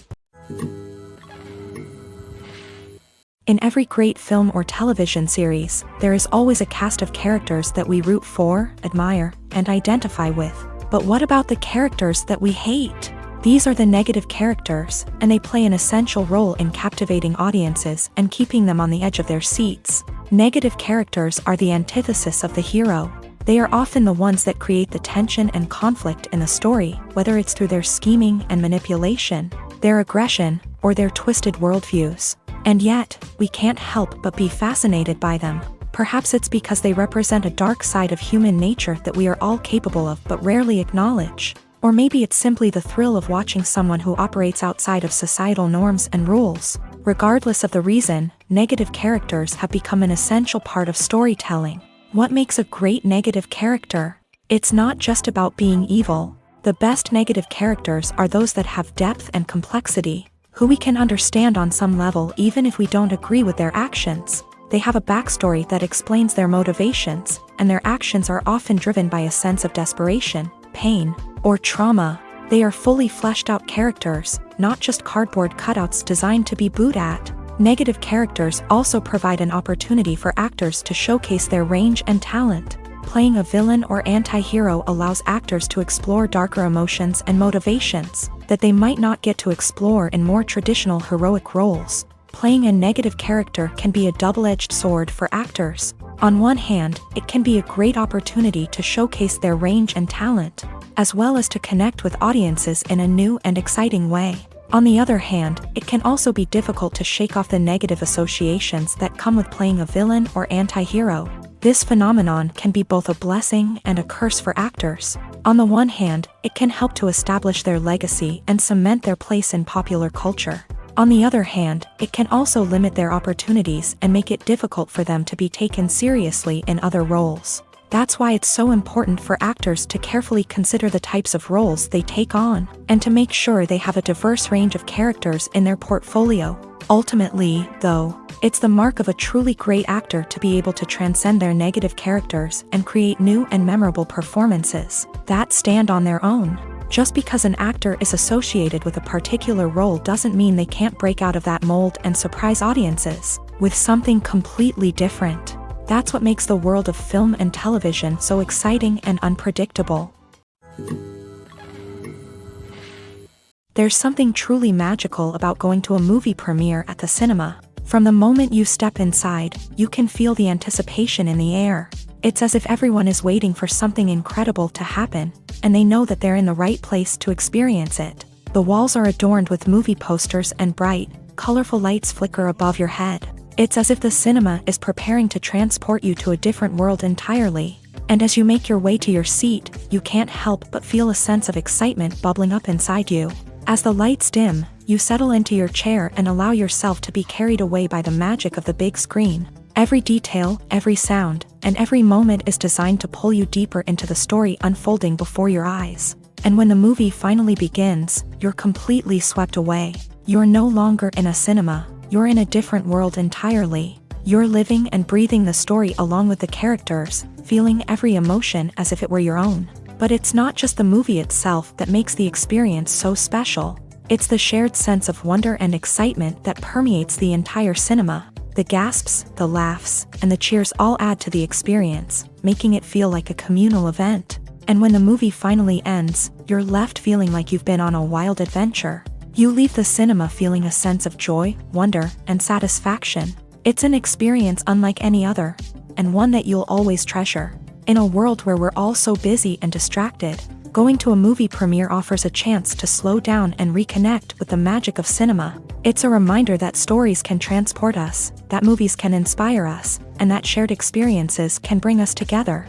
In every great film or television series, there is always a cast of characters that we root for, admire, and identify with. But what about the characters that we hate? These are the negative characters, and they play an essential role in captivating audiences and keeping them on the edge of their seats. Negative characters are the antithesis of the hero. They are often the ones that create the tension and conflict in the story, whether it's through their scheming and manipulation, their aggression, or their twisted worldviews. And yet, we can't help but be fascinated by them. Perhaps it's because they represent a dark side of human nature that we are all capable of but rarely acknowledge. Or maybe it's simply the thrill of watching someone who operates outside of societal norms and rules. Regardless of the reason, negative characters have become an essential part of storytelling. What makes a great negative character? It's not just about being evil. The best negative characters are those that have depth and complexity, who we can understand on some level even if we don't agree with their actions. They have a backstory that explains their motivations, and their actions are often driven by a sense of desperation, pain, or trauma. They are fully fleshed out characters, not just cardboard cutouts designed to be booed at. Negative characters also provide an opportunity for actors to showcase their range and talent. Playing a villain or anti-hero allows actors to explore darker emotions and motivations that they might not get to explore in more traditional heroic roles. Playing a negative character can be a double-edged sword for actors. On one hand, it can be a great opportunity to showcase their range and talent, as well as to connect with audiences in a new and exciting way. On the other hand, it can also be difficult to shake off the negative associations that come with playing a villain or anti-hero. This phenomenon can be both a blessing and a curse for actors. On the one hand, it can help to establish their legacy and cement their place in popular culture. On the other hand, it can also limit their opportunities and make it difficult for them to be taken seriously in other roles. That's why it's so important for actors to carefully consider the types of roles they take on, and to make sure they have a diverse range of characters in their portfolio. Ultimately, though, it's the mark of a truly great actor to be able to transcend their negative characters and create new and memorable performances that stand on their own. Just because an actor is associated with a particular role doesn't mean they can't break out of that mold and surprise audiences with something completely different. That's what makes the world of film and television so exciting and unpredictable. There's something truly magical about going to a movie premiere at the cinema. From the moment you step inside, you can feel the anticipation in the air. It's as if everyone is waiting for something incredible to happen, and they know that they're in the right place to experience it. The walls are adorned with movie posters and bright, colorful lights flicker above your head. It's as if the cinema is preparing to transport you to a different world entirely. And as you make your way to your seat, you can't help but feel a sense of excitement bubbling up inside you. As the lights dim, you settle into your chair and allow yourself to be carried away by the magic of the big screen. Every detail, every sound, and every moment is designed to pull you deeper into the story unfolding before your eyes. And when the movie finally begins, you're completely swept away. You're no longer in a cinema, you're in a different world entirely. You're living and breathing the story along with the characters, feeling every emotion as if it were your own. But it's not just the movie itself that makes the experience so special. It's the shared sense of wonder and excitement that permeates the entire cinema. The gasps, the laughs, and the cheers all add to the experience, making it feel like a communal event. And when the movie finally ends, you're left feeling like you've been on a wild adventure. You leave the cinema feeling a sense of joy, wonder, and satisfaction. It's an experience unlike any other, and one that you'll always treasure. In a world where we're all so busy and distracted, going to a movie premiere offers a chance to slow down and reconnect with the magic of cinema. It's a reminder that stories can transport us, that movies can inspire us, and that shared experiences can bring us together.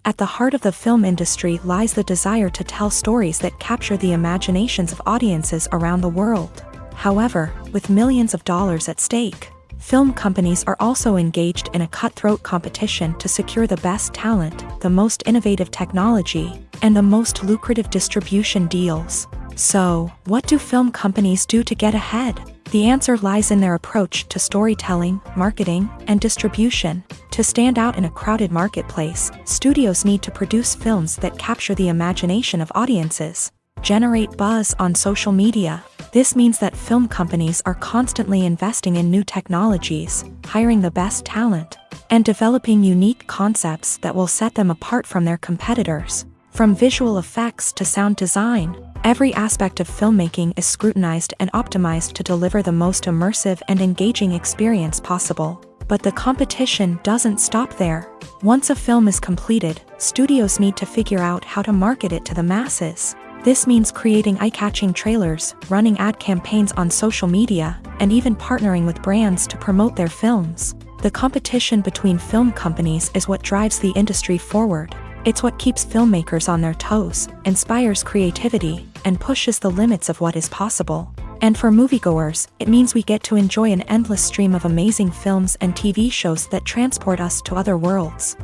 At the heart of the film industry lies the desire to tell stories that capture the imaginations of audiences around the world. However, with millions of dollars at stake, film companies are also engaged in a cutthroat competition to secure the best talent, the most innovative technology, and the most lucrative distribution deals. So, what do film companies do to get ahead? The answer lies in their approach to storytelling, marketing, and distribution. To stand out in a crowded marketplace, studios need to produce films that capture the imagination of audiences, generate buzz on social media. This means that film companies are constantly investing in new technologies, hiring the best talent, and developing unique concepts that will set them apart from their competitors. From visual effects to sound design, every aspect of filmmaking is scrutinized and optimized to deliver the most immersive and engaging experience possible. But the competition doesn't stop there. Once a film is completed, studios need to figure out how to market it to the masses. This means creating eye-catching trailers, running ad campaigns on social media, and even partnering with brands to promote their films. The competition between film companies is what drives the industry forward. It's what keeps filmmakers on their toes, inspires creativity, and pushes the limits of what is possible. And for moviegoers, it means we get to enjoy an endless stream of amazing films and TV shows that transport us to other worlds.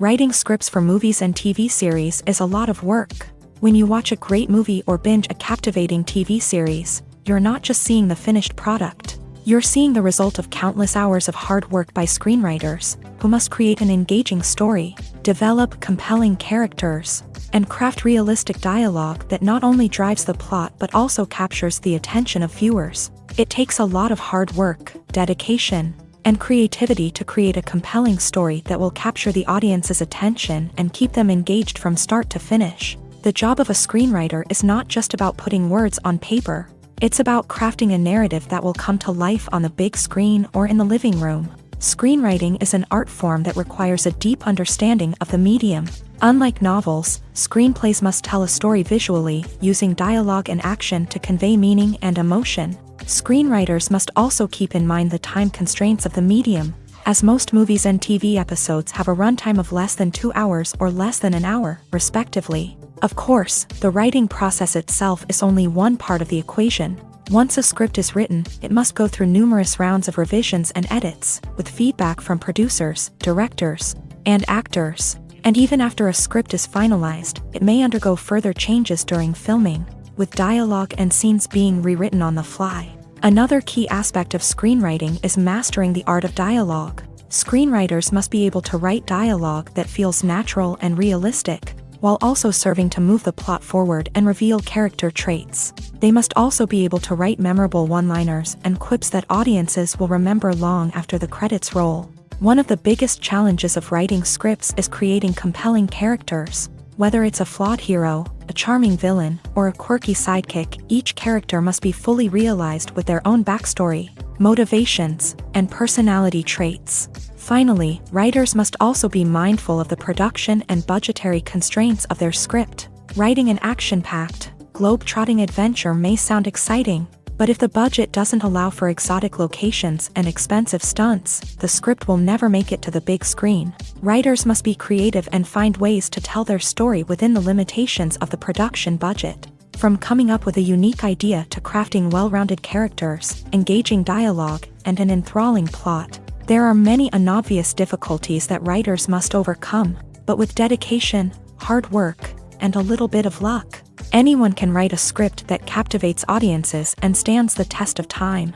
Writing scripts for movies and TV series is a lot of work. When you watch a great movie or binge a captivating TV series, you're not just seeing the finished product. You're seeing the result of countless hours of hard work by screenwriters, who must create an engaging story, develop compelling characters, and craft realistic dialogue that not only drives the plot but also captures the attention of viewers. It takes a lot of hard work, dedication, and creativity to create a compelling story that will capture the audience's attention and keep them engaged from start to finish. The job of a screenwriter is not just about putting words on paper. It's about crafting a narrative that will come to life on the big screen or in the living room. Screenwriting is an art form that requires a deep understanding of the medium. Unlike novels, screenplays must tell a story visually, using dialogue and action to convey meaning and emotion. Screenwriters must also keep in mind the time constraints of the medium, as most movies and TV episodes have a runtime of less than 2 hours or less than an hour, respectively. Of course, the writing process itself is only one part of the equation. Once a script is written, it must go through numerous rounds of revisions and edits, with feedback from producers, directors, and actors. And even after a script is finalized, it may undergo further changes during filming, with dialogue and scenes being rewritten on the fly. Another key aspect of screenwriting is mastering the art of dialogue. Screenwriters must be able to write dialogue that feels natural and realistic, while also serving to move the plot forward and reveal character traits. They must also be able to write memorable one-liners and quips that audiences will remember long after the credits roll. One of the biggest challenges of writing scripts is creating compelling characters. Whether it's a flawed hero, a charming villain, or a quirky sidekick, each character must be fully realized with their own backstory, motivations, and personality traits. Finally, writers must also be mindful of the production and budgetary constraints of their script. Writing an action-packed, globe-trotting adventure may sound exciting, But if the budget doesn't allow for exotic locations and expensive stunts, the script will never make it to the big screen. Writers must be creative and find ways to tell their story within the limitations of the production budget. From coming up with a unique idea to crafting well-rounded characters, engaging dialogue, and an enthralling plot, there are many unobvious difficulties that writers must overcome, but with dedication, hard work, and a little bit of luck, anyone can write a script that captivates audiences and stands the test of time.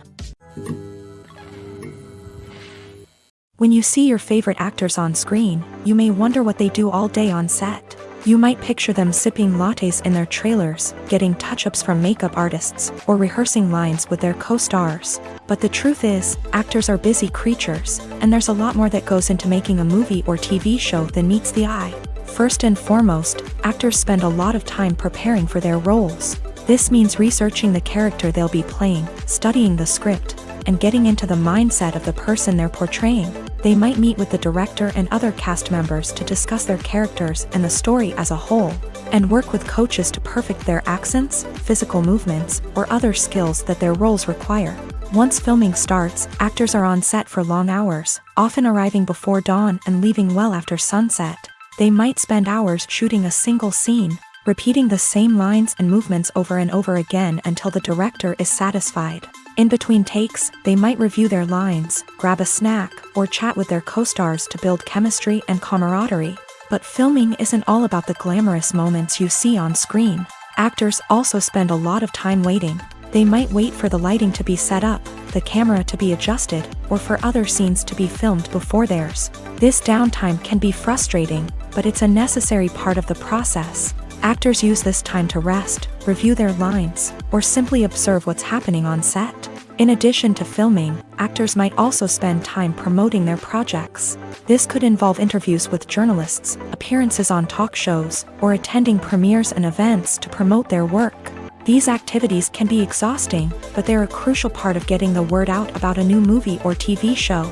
When you see your favorite actors on screen, you may wonder what they do all day on set. You might picture them sipping lattes in their trailers, getting touch-ups from makeup artists, or rehearsing lines with their co-stars. But the truth is, actors are busy creatures, and there's a lot more that goes into making a movie or TV show than meets the eye. First and foremost, actors spend a lot of time preparing for their roles. This means researching the character they'll be playing, studying the script, and getting into the mindset of the person they're portraying. They might meet with the director and other cast members to discuss their characters and the story as a whole, and work with coaches to perfect their accents, physical movements, or other skills that their roles require. Once filming starts, actors are on set for long hours, often arriving before dawn and leaving well after sunset. They might spend hours shooting a single scene, repeating the same lines and movements over and over again until the director is satisfied. In between takes, they might review their lines, grab a snack, or chat with their co-stars to build chemistry and camaraderie. But filming isn't all about the glamorous moments you see on screen. Actors also spend a lot of time waiting. They might wait for the lighting to be set up, the camera to be adjusted, or for other scenes to be filmed before theirs. This downtime can be frustrating, but it's a necessary part of the process. Actors use this time to rest, review their lines, or simply observe what's happening on set. In addition to filming, actors might also spend time promoting their projects. This could involve interviews with journalists, appearances on talk shows, or attending premieres and events to promote their work. These activities can be exhausting, but they're a crucial part of getting the word out about a new movie or TV show.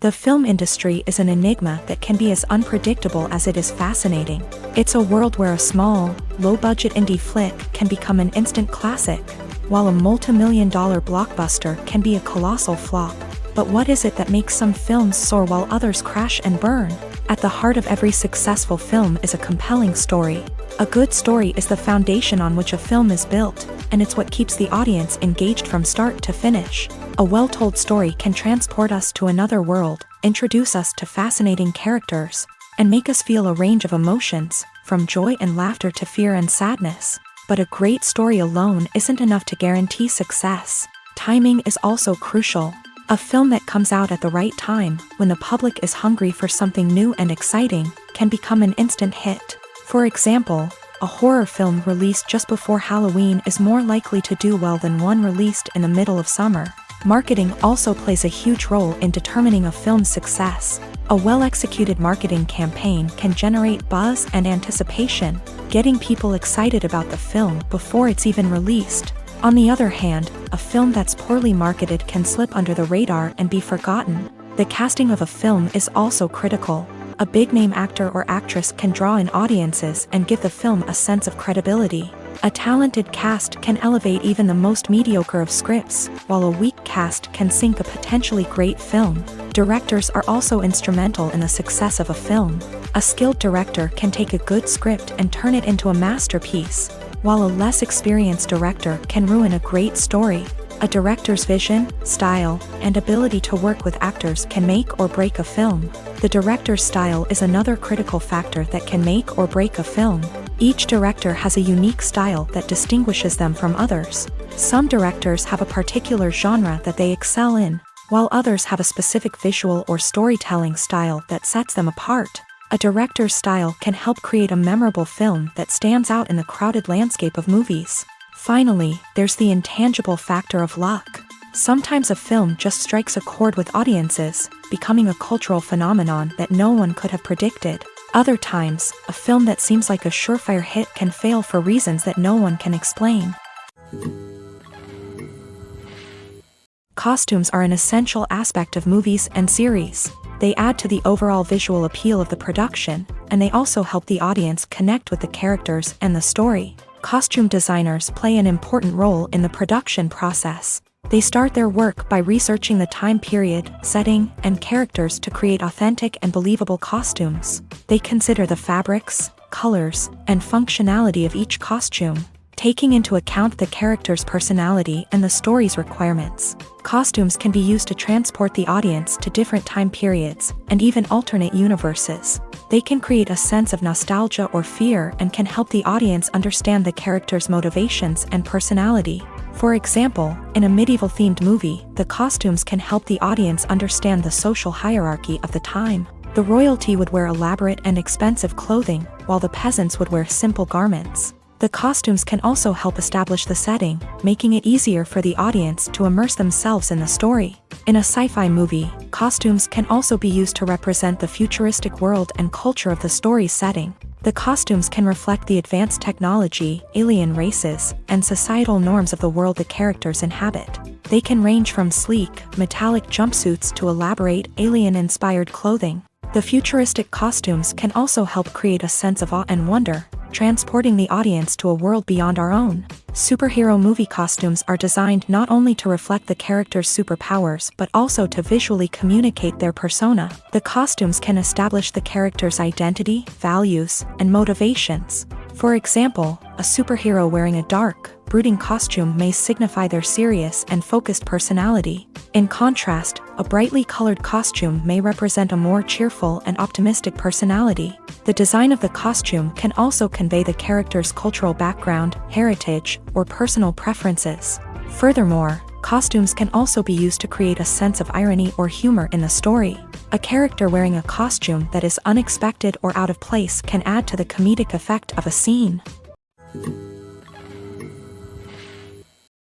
The film industry is an enigma that can be as unpredictable as it is fascinating. It's a world where a small, low-budget indie flick can become an instant classic, while a multi-million-dollar blockbuster can be a colossal flop. But what is it that makes some films soar while others crash and burn? At the heart of every successful film is a compelling story. A good story is the foundation on which a film is built, and it's what keeps the audience engaged from start to finish. A well-told story can transport us to another world, introduce us to fascinating characters, and make us feel a range of emotions, from joy and laughter to fear and sadness. But a great story alone isn't enough to guarantee success. Timing is also crucial. A film that comes out at the right time, when the public is hungry for something new and exciting, can become an instant hit. For example, a horror film released just before Halloween is more likely to do well than one released in the middle of summer. Marketing also plays a huge role in determining a film's success. A well-executed marketing campaign can generate buzz and anticipation, getting people excited about the film before it's even released. On the other hand, a film that's poorly marketed can slip under the radar and be forgotten. The casting of a film is also critical. A big-name actor or actress can draw in audiences and give the film a sense of credibility. A talented cast can elevate even the most mediocre of scripts, while a weak cast can sink a potentially great film. Directors are also instrumental in the success of a film. A skilled director can take a good script and turn it into a masterpiece, while a less experienced director can ruin a great story. A director's vision, style, and ability to work with actors can make or break a film. The director's style is another critical factor that can make or break a film. Each director has a unique style that distinguishes them from others. Some directors have a particular genre that they excel in, while others have a specific visual or storytelling style that sets them apart. A director's style can help create a memorable film that stands out in the crowded landscape of movies. Finally, there's the intangible factor of luck. Sometimes a film just strikes a chord with audiences, becoming a cultural phenomenon that no one could have predicted. Other times, a film that seems like a surefire hit can fail for reasons that no one can explain. Costumes are an essential aspect of movies and series. They add to the overall visual appeal of the production, and they also help the audience connect with the characters and the story. Costume designers play an important role in the production process. They start their work by researching the time period, setting, and characters to create authentic and believable costumes. They consider the fabrics, colors, and functionality of each costume, taking into account the character's personality and the story's requirements. Costumes can be used to transport the audience to different time periods and even alternate universes. They can create a sense of nostalgia or fear and can help the audience understand the character's motivations and personality. For example, in a medieval-themed movie, the costumes can help the audience understand the social hierarchy of the time. The royalty would wear elaborate and expensive clothing, while the peasants would wear simple garments. The costumes can also help establish the setting, making it easier for the audience to immerse themselves in the story. In a sci-fi movie, costumes can also be used to represent the futuristic world and culture of the story's setting. The costumes can reflect the advanced technology, alien races, and societal norms of the world the characters inhabit. They can range from sleek, metallic jumpsuits to elaborate, alien-inspired clothing. The futuristic costumes can also help create a sense of awe and wonder, transporting the audience to a world beyond our own. Superhero movie costumes are designed not only to reflect the character's superpowers but also to visually communicate their persona. The costumes can establish the character's identity, values, and motivations. For example, a superhero wearing a dark, brooding costume may signify their serious and focused personality. In contrast, a brightly colored costume may represent a more cheerful and optimistic personality. The design of the costume can also convey the character's cultural background, heritage, or personal preferences. Furthermore, costumes can also be used to create a sense of irony or humor in the story. A character wearing a costume that is unexpected or out of place can add to the comedic effect of a scene.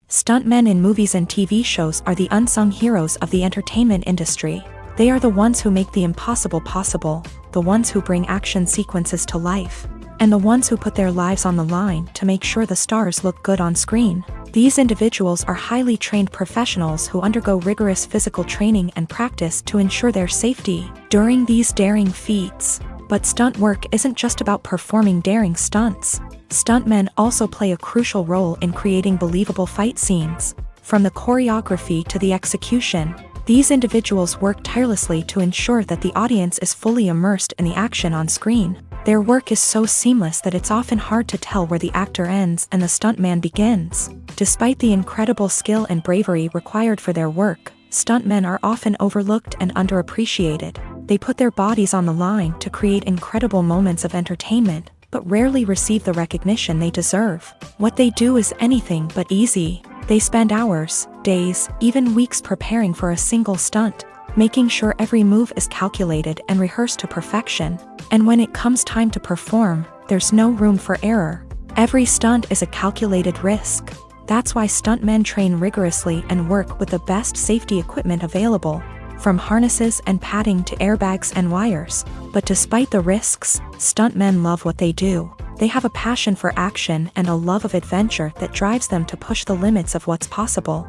Stuntmen in movies and TV shows are the unsung heroes of the entertainment industry. They are the ones who make the impossible possible, the ones who bring action sequences to life, and the ones who put their lives on the line to make sure the stars look good on screen. These individuals are highly trained professionals who undergo rigorous physical training and practice to ensure their safety during these daring feats. But stunt work isn't just about performing daring stunts. Stuntmen also play a crucial role in creating believable fight scenes. From the choreography to the execution, these individuals work tirelessly to ensure that the audience is fully immersed in the action on screen. Their work is so seamless that it's often hard to tell where the actor ends and the stuntman begins. Despite the incredible skill and bravery required for their work, stuntmen are often overlooked and underappreciated. They put their bodies on the line to create incredible moments of entertainment, but rarely receive the recognition they deserve. What they do is anything but easy. They spend hours, days, even weeks preparing for a single stunt, making sure every move is calculated and rehearsed to perfection. And when it comes time to perform, there's no room for error. Every stunt is a calculated risk. That's why stuntmen train rigorously and work with the best safety equipment available, from harnesses and padding to airbags and wires. But despite the risks, stuntmen love what they do. They have a passion for action and a love of adventure that drives them to push the limits of what's possible.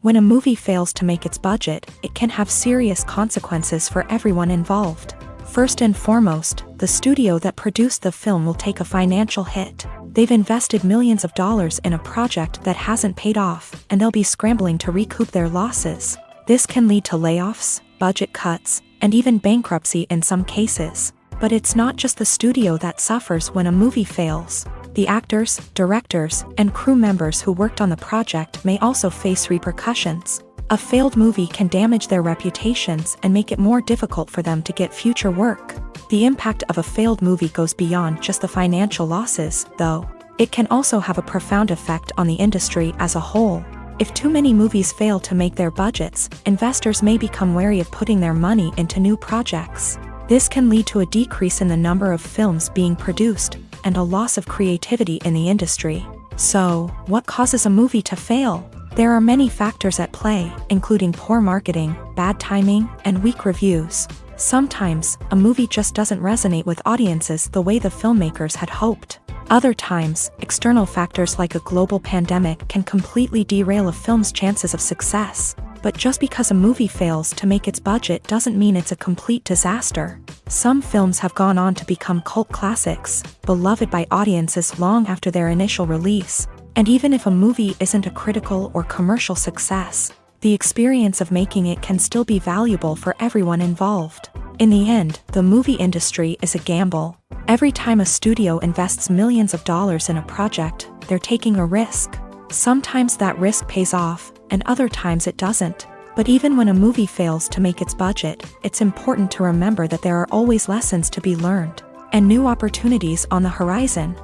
When a movie fails to make its budget, it can have serious consequences for everyone involved. First and foremost, the studio that produced the film will take a financial hit. They've invested millions of dollars in a project that hasn't paid off, and they'll be scrambling to recoup their losses. This can lead to layoffs, budget cuts, and even bankruptcy in some cases. But it's not just the studio that suffers when a movie fails. The actors, directors, and crew members who worked on the project may also face repercussions. A failed movie can damage their reputations and make it more difficult for them to get future work. The impact of a failed movie goes beyond just the financial losses, though. It can also have a profound effect on the industry as a whole. If too many movies fail to make their budgets, investors may become wary of putting their money into new projects. This can lead to a decrease in the number of films being produced, and a loss of creativity in the industry. So, what causes a movie to fail? There are many factors at play, including poor marketing, bad timing, and weak reviews. Sometimes, a movie just doesn't resonate with audiences the way the filmmakers had hoped. Other times, external factors like a global pandemic can completely derail a film's chances of success. But just because a movie fails to make its budget doesn't mean it's a complete disaster. Some films have gone on to become cult classics, beloved by audiences long after their initial release. And even if a movie isn't a critical or commercial success, the experience of making it can still be valuable for everyone involved. In the end, the movie industry is a gamble. Every time a studio invests millions of dollars in a project, they're taking a risk. Sometimes that risk pays off, and other times it doesn't. But even when a movie fails to make its budget, it's important to remember that there are always lessons to be learned, and new opportunities on the horizon.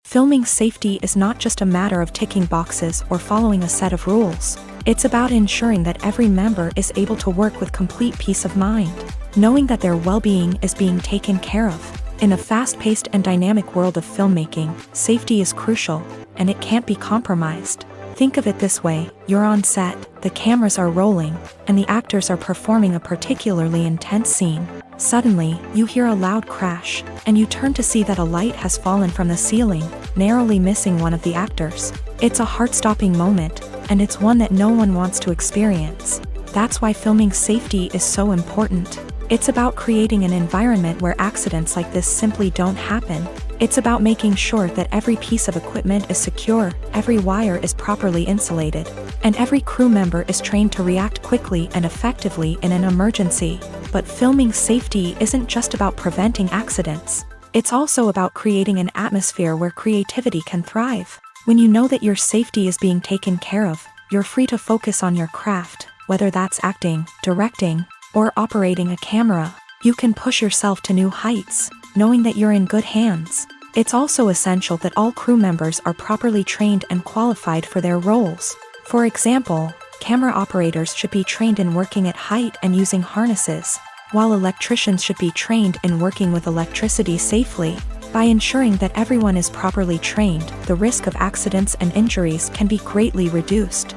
Filming safety is not just a matter of ticking boxes or following a set of rules. It's about ensuring that every member is able to work with complete peace of mind, knowing that their well-being is being taken care of. In a fast-paced and dynamic world of filmmaking, safety is crucial, and it can't be compromised. Think of it this way: you're on set, the cameras are rolling, and the actors are performing a particularly intense scene. Suddenly, you hear a loud crash, and you turn to see that a light has fallen from the ceiling, narrowly missing one of the actors. It's a heart-stopping moment, and it's one that no one wants to experience. That's why filming safety is so important. It's about creating an environment where accidents like this simply don't happen. It's about making sure that every piece of equipment is secure, every wire is properly insulated, and every crew member is trained to react quickly and effectively in an emergency. But filming safety isn't just about preventing accidents. It's also about creating an atmosphere where creativity can thrive. When you know that your safety is being taken care of, you're free to focus on your craft, whether that's acting, directing, or operating a camera. You can push yourself to new heights, knowing that you're in good hands. It's also essential that all crew members are properly trained and qualified for their roles. For example, camera operators should be trained in working at height and using harnesses, while electricians should be trained in working with electricity safely. By ensuring that everyone is properly trained, the risk of accidents and injuries can be greatly reduced.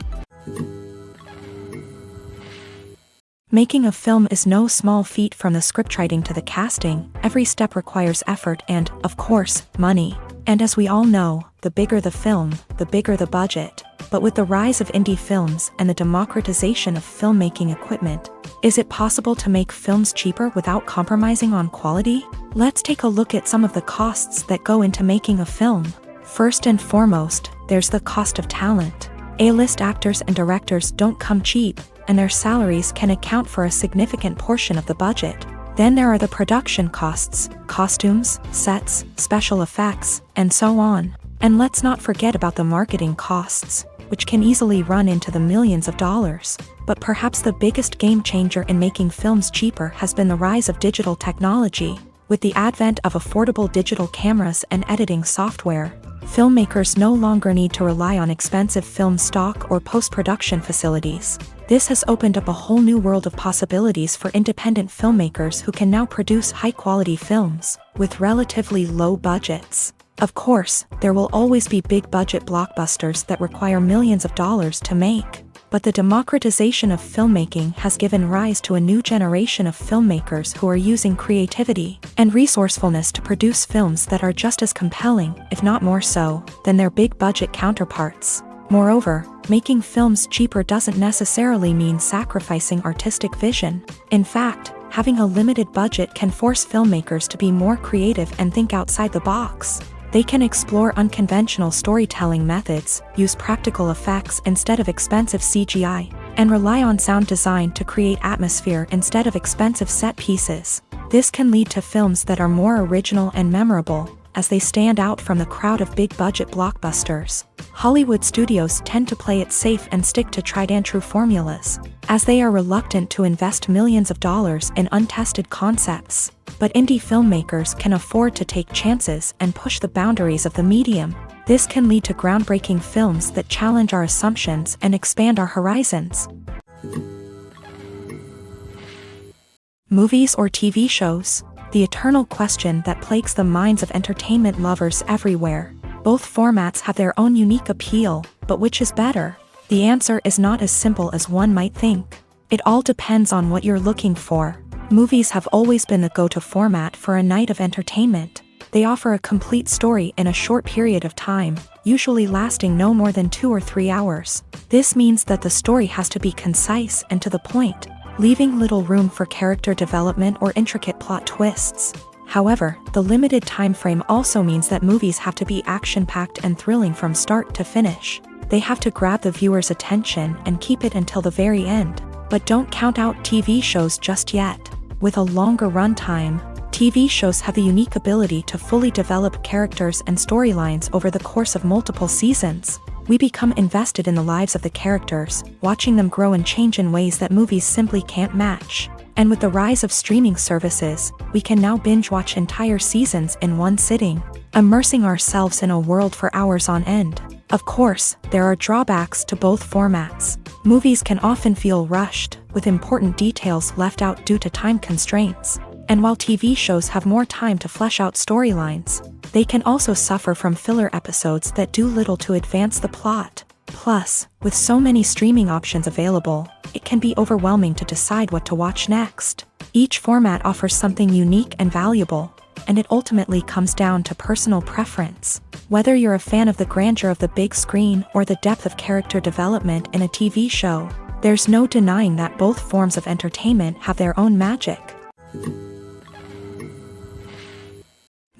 Making a film is no small feat. From the scriptwriting to the casting, every step requires effort and, of course, money. And as we all know, the bigger the film, the bigger the budget. But with the rise of indie films and the democratization of filmmaking equipment, is it possible to make films cheaper without compromising on quality? Let's take a look at some of the costs that go into making a film. First and foremost, there's the cost of talent. A-list actors and directors don't come cheap, and their salaries can account for a significant portion of the budget. Then there are the production costs, costumes, sets, special effects, and so on. And let's not forget about the marketing costs, which can easily run into the millions of dollars. But perhaps the biggest game changer in making films cheaper has been the rise of digital technology. With the advent of affordable digital cameras and editing software, filmmakers no longer need to rely on expensive film stock or post-production facilities. This has opened up a whole new world of possibilities for independent filmmakers who can now produce high-quality films with relatively low budgets. Of course, there will always be big-budget blockbusters that require millions of dollars to make. But the democratization of filmmaking has given rise to a new generation of filmmakers who are using creativity and resourcefulness to produce films that are just as compelling, if not more so, than their big-budget counterparts. Moreover, making films cheaper doesn't necessarily mean sacrificing artistic vision. In fact, having a limited budget can force filmmakers to be more creative and think outside the box. They can explore unconventional storytelling methods, use practical effects instead of expensive CGI, and rely on sound design to create atmosphere instead of expensive set pieces. This can lead to films that are more original and memorable, as they stand out from the crowd of big-budget blockbusters. Hollywood studios tend to play it safe and stick to tried-and-true formulas, as they are reluctant to invest millions of dollars in untested concepts. But indie filmmakers can afford to take chances and push the boundaries of the medium. This can lead to groundbreaking films that challenge our assumptions and expand our horizons. Movies or TV shows? The eternal question that plagues the minds of entertainment lovers everywhere. Both formats have their own unique appeal, but which is better? The answer is not as simple as one might think. It all depends on what you're looking for. Movies have always been the go-to format for a night of entertainment. They offer a complete story in a short period of time, usually lasting no more than 2 or 3 hours. This means that the story has to be concise and to the point, leaving little room for character development or intricate plot twists. However, the limited time frame also means that movies have to be action-packed and thrilling from start to finish. They have to grab the viewer's attention and keep it until the very end. But don't count out TV shows just yet. With a longer runtime, TV shows have the unique ability to fully develop characters and storylines over the course of multiple seasons. We become invested in the lives of the characters, watching them grow and change in ways that movies simply can't match. And with the rise of streaming services, we can now binge-watch entire seasons in one sitting, immersing ourselves in a world for hours on end. Of course, there are drawbacks to both formats. Movies can often feel rushed, with important details left out due to time constraints. And while TV shows have more time to flesh out storylines, they can also suffer from filler episodes that do little to advance the plot. Plus, with so many streaming options available, it can be overwhelming to decide what to watch next. Each format offers something unique and valuable, and it ultimately comes down to personal preference. Whether you're a fan of the grandeur of the big screen or the depth of character development in a TV show, there's no denying that both forms of entertainment have their own magic.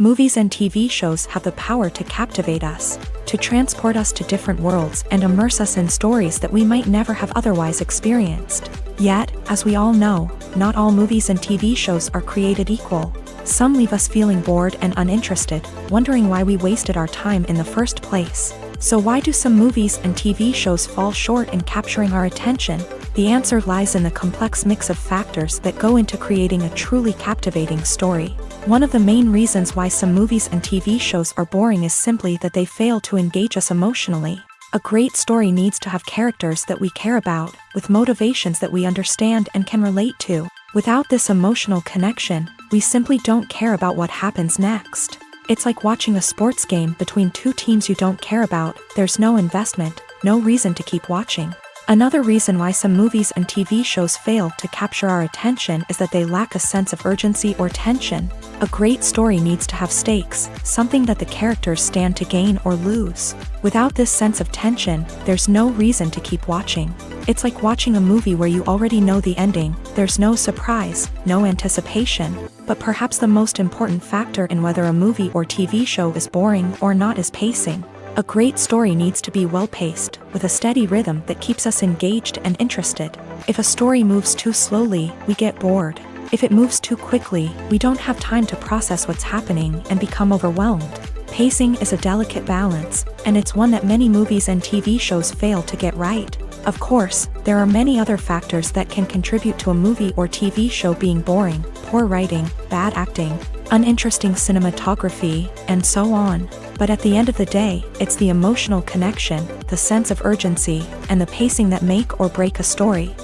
Movies and TV shows have the power to captivate us, to transport us to different worlds and immerse us in stories that we might never have otherwise experienced. Yet, as we all know, not all movies and TV shows are created equal. Some leave us feeling bored and uninterested, wondering why we wasted our time in the first place. So why do some movies and TV shows fall short in capturing our attention? The answer lies in the complex mix of factors that go into creating a truly captivating story. One of the main reasons why some movies and TV shows are boring is simply that they fail to engage us emotionally. A great story needs to have characters that we care about, with motivations that we understand and can relate to. Without this emotional connection, we simply don't care about what happens next. It's like watching a sports game between two teams you don't care about. There's no investment, no reason to keep watching. Another reason why some movies and TV shows fail to capture our attention is that they lack a sense of urgency or tension. A great story needs to have stakes, something that the characters stand to gain or lose. Without this sense of tension, there's no reason to keep watching. It's like watching a movie where you already know the ending. There's no surprise, no anticipation. But perhaps the most important factor in whether a movie or TV show is boring or not is pacing. A great story needs to be well-paced, with a steady rhythm that keeps us engaged and interested. If a story moves too slowly, we get bored. If it moves too quickly, we don't have time to process what's happening and become overwhelmed. Pacing is a delicate balance, and it's one that many movies and TV shows fail to get right. Of course, there are many other factors that can contribute to a movie or TV show being boring: poor writing, bad acting, uninteresting cinematography, and so on. But at the end of the day, it's the emotional connection, the sense of urgency, and the pacing that make or break a story.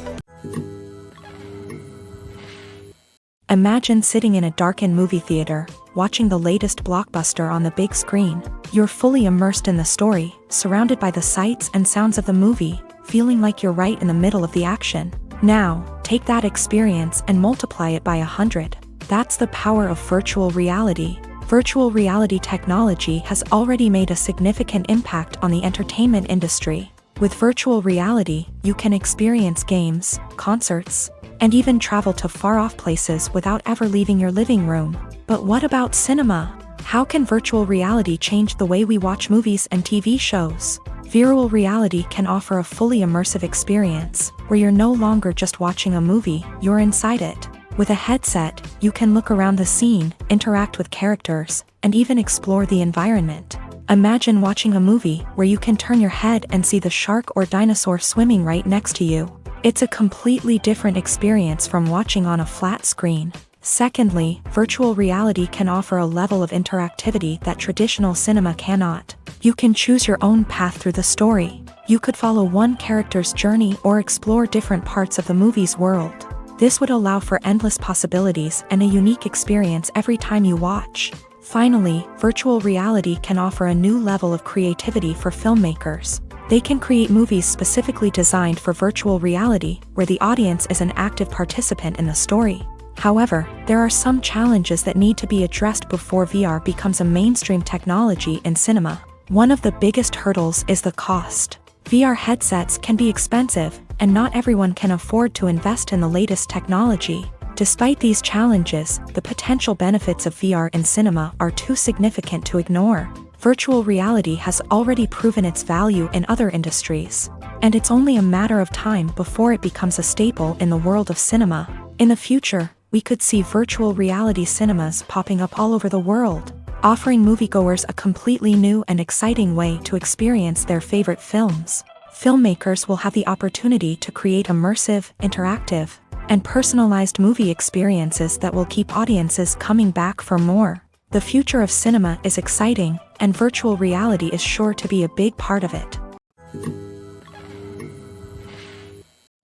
Imagine sitting in a darkened movie theater, watching the latest blockbuster on the big screen. You're fully immersed in the story, surrounded by the sights and sounds of the movie, feeling like you're right in the middle of the action. Now, take that experience and multiply it by 100. That's the power of virtual reality. Virtual reality technology has already made a significant impact on the entertainment industry. With virtual reality, you can experience games, concerts, and even travel to far-off places without ever leaving your living room. But what about cinema? How can virtual reality change the way we watch movies and TV shows? Virtual reality can offer a fully immersive experience, where you're no longer just watching a movie, you're inside it. With a headset, you can look around the scene, interact with characters, and even explore the environment. Imagine watching a movie where you can turn your head and see the shark or dinosaur swimming right next to you. It's a completely different experience from watching on a flat screen. Secondly, virtual reality can offer a level of interactivity that traditional cinema cannot. You can choose your own path through the story. You could follow one character's journey or explore different parts of the movie's world. This would allow for endless possibilities and a unique experience every time you watch. Finally, virtual reality can offer a new level of creativity for filmmakers. They can create movies specifically designed for virtual reality, where the audience is an active participant in the story. However, there are some challenges that need to be addressed before VR becomes a mainstream technology in cinema. One of the biggest hurdles is the cost. VR headsets can be expensive, and not everyone can afford to invest in the latest technology. Despite these challenges, the potential benefits of VR in cinema are too significant to ignore. Virtual reality has already proven its value in other industries, and it's only a matter of time before it becomes a staple in the world of cinema. In the future, we could see virtual reality cinemas popping up all over the world, offering moviegoers a completely new and exciting way to experience their favorite films. Filmmakers will have the opportunity to create immersive, interactive, and personalized movie experiences that will keep audiences coming back for more. The future of cinema is exciting, and virtual reality is sure to be a big part of it.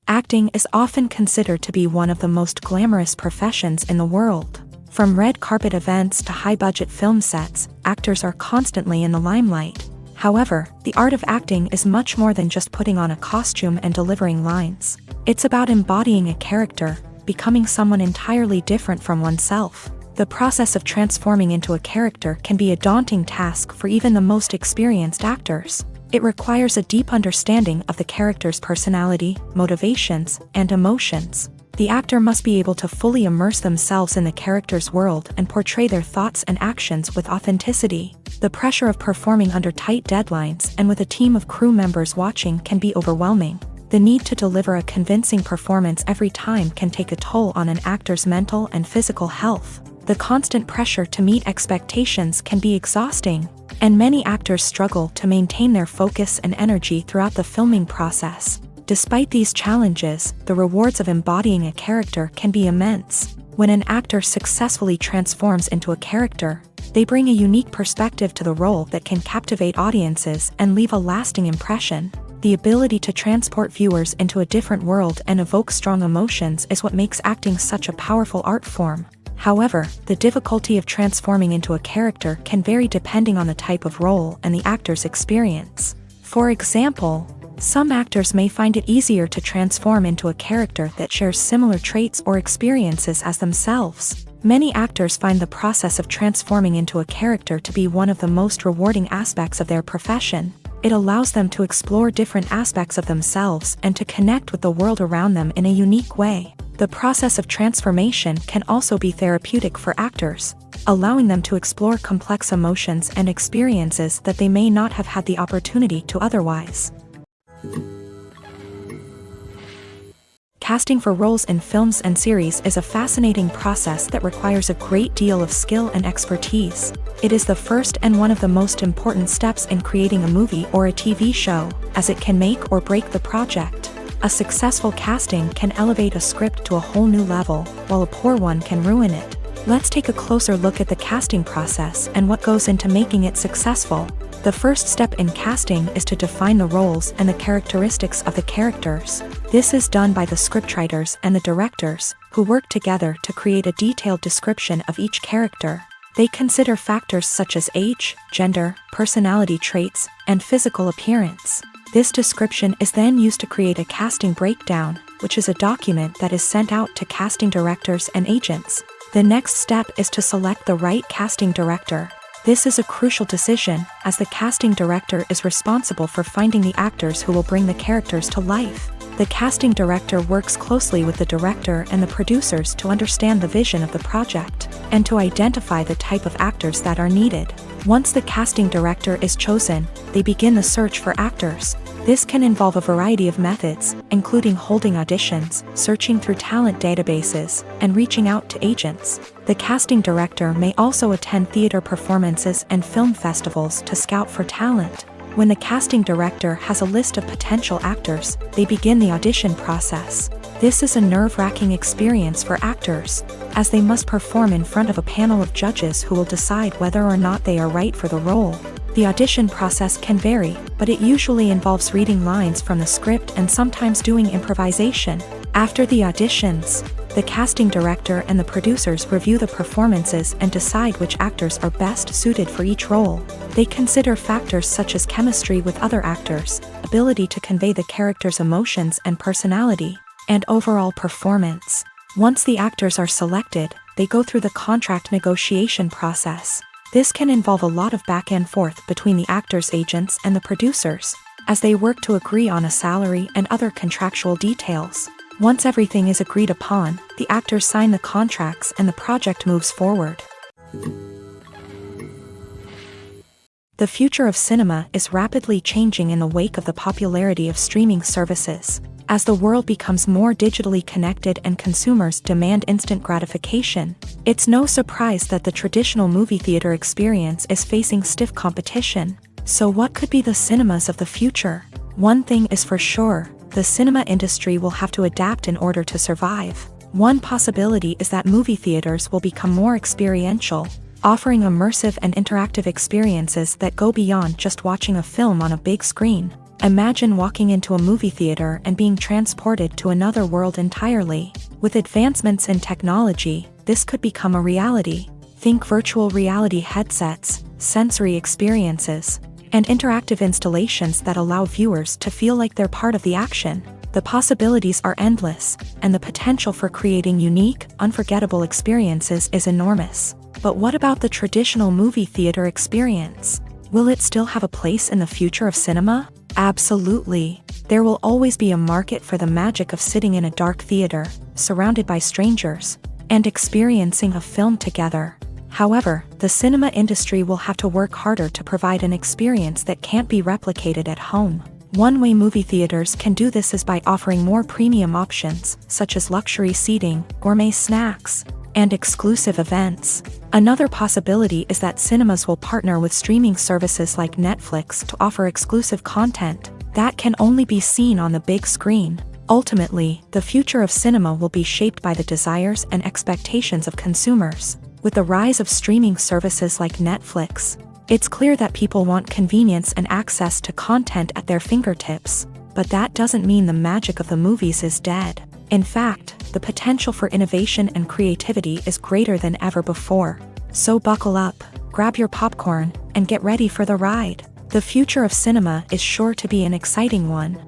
Acting is often considered to be one of the most glamorous professions in the world. From red carpet events to high-budget film sets, actors are constantly in the limelight. However, the art of acting is much more than just putting on a costume and delivering lines. It's about embodying a character, becoming someone entirely different from oneself. The process of transforming into a character can be a daunting task for even the most experienced actors. It requires a deep understanding of the character's personality, motivations, and emotions. The actor must be able to fully immerse themselves in the character's world and portray their thoughts and actions with authenticity. The pressure of performing under tight deadlines and with a team of crew members watching can be overwhelming. The need to deliver a convincing performance every time can take a toll on an actor's mental and physical health. The constant pressure to meet expectations can be exhausting, and many actors struggle to maintain their focus and energy throughout the filming process. Despite these challenges, the rewards of embodying a character can be immense. When an actor successfully transforms into a character, they bring a unique perspective to the role that can captivate audiences and leave a lasting impression. The ability to transport viewers into a different world and evoke strong emotions is what makes acting such a powerful art form. However, the difficulty of transforming into a character can vary depending on the type of role and the actor's experience. For example, some actors may find it easier to transform into a character that shares similar traits or experiences as themselves. Many actors find the process of transforming into a character to be one of the most rewarding aspects of their profession. It allows them to explore different aspects of themselves and to connect with the world around them in a unique way. The process of transformation can also be therapeutic for actors, allowing them to explore complex emotions and experiences that they may not have had the opportunity to otherwise. Casting for roles in films and series is a fascinating process that requires a great deal of skill and expertise. It is the first and one of the most important steps in creating a movie or a TV show, as it can make or break the project. A successful casting can elevate a script to a whole new level, while a poor one can ruin it. Let's take a closer look at the casting process and what goes into making it successful. The first step in casting is to define the roles and the characteristics of the characters. This is done by the scriptwriters and the directors, who work together to create a detailed description of each character. They consider factors such as age, gender, personality traits, and physical appearance. This description is then used to create a casting breakdown, which is a document that is sent out to casting directors and agents. The next step is to select the right casting director. This is a crucial decision, as the casting director is responsible for finding the actors who will bring the characters to life. The casting director works closely with the director and the producers to understand the vision of the project, and to identify the type of actors that are needed. Once the casting director is chosen, they begin the search for actors. This can involve a variety of methods, including holding auditions, searching through talent databases, and reaching out to agents. The casting director may also attend theater performances and film festivals to scout for talent. When the casting director has a list of potential actors, they begin the audition process. This is a nerve-wracking experience for actors, as they must perform in front of a panel of judges who will decide whether or not they are right for the role. The audition process can vary, but it usually involves reading lines from the script and sometimes doing improvisation. After the auditions, the casting director and the producers review the performances and decide which actors are best suited for each role. They consider factors such as chemistry with other actors, ability to convey the character's emotions and personality, and overall performance. Once the actors are selected, they go through the contract negotiation process. This can involve a lot of back and forth between the actors' agents and the producers, as they work to agree on a salary and other contractual details. Once everything is agreed upon, the actors sign the contracts and the project moves forward. The future of cinema is rapidly changing in the wake of the popularity of streaming services. As the world becomes more digitally connected and consumers demand instant gratification, it's no surprise that the traditional movie theater experience is facing stiff competition. So what could be the cinemas of the future? One thing is for sure, the cinema industry will have to adapt in order to survive. One possibility is that movie theaters will become more experiential, offering immersive and interactive experiences that go beyond just watching a film on a big screen. Imagine walking into a movie theater and being transported to another world entirely. With advancements in technology, this could become a reality. Think virtual reality headsets, sensory experiences, and interactive installations that allow viewers to feel like they're part of the action. The possibilities are endless, and the potential for creating unique, unforgettable experiences is enormous. But what about the traditional movie theater experience? Will it still have a place in the future of cinema? Absolutely. There will always be a market for the magic of sitting in a dark theater, surrounded by strangers, and experiencing a film together. However, the cinema industry will have to work harder to provide an experience that can't be replicated at home. One way movie theaters can do this is by offering more premium options, such as luxury seating, gourmet snacks, and exclusive events. Another possibility is that cinemas will partner with streaming services like Netflix to offer exclusive content that can only be seen on the big screen. Ultimately, the future of cinema will be shaped by the desires and expectations of consumers. With the rise of streaming services like Netflix, it's clear that people want convenience and access to content at their fingertips. But that doesn't mean the magic of the movies is dead. In fact, the potential for innovation and creativity is greater than ever before. So buckle up, grab your popcorn, and get ready for the ride. The future of cinema is sure to be an exciting one.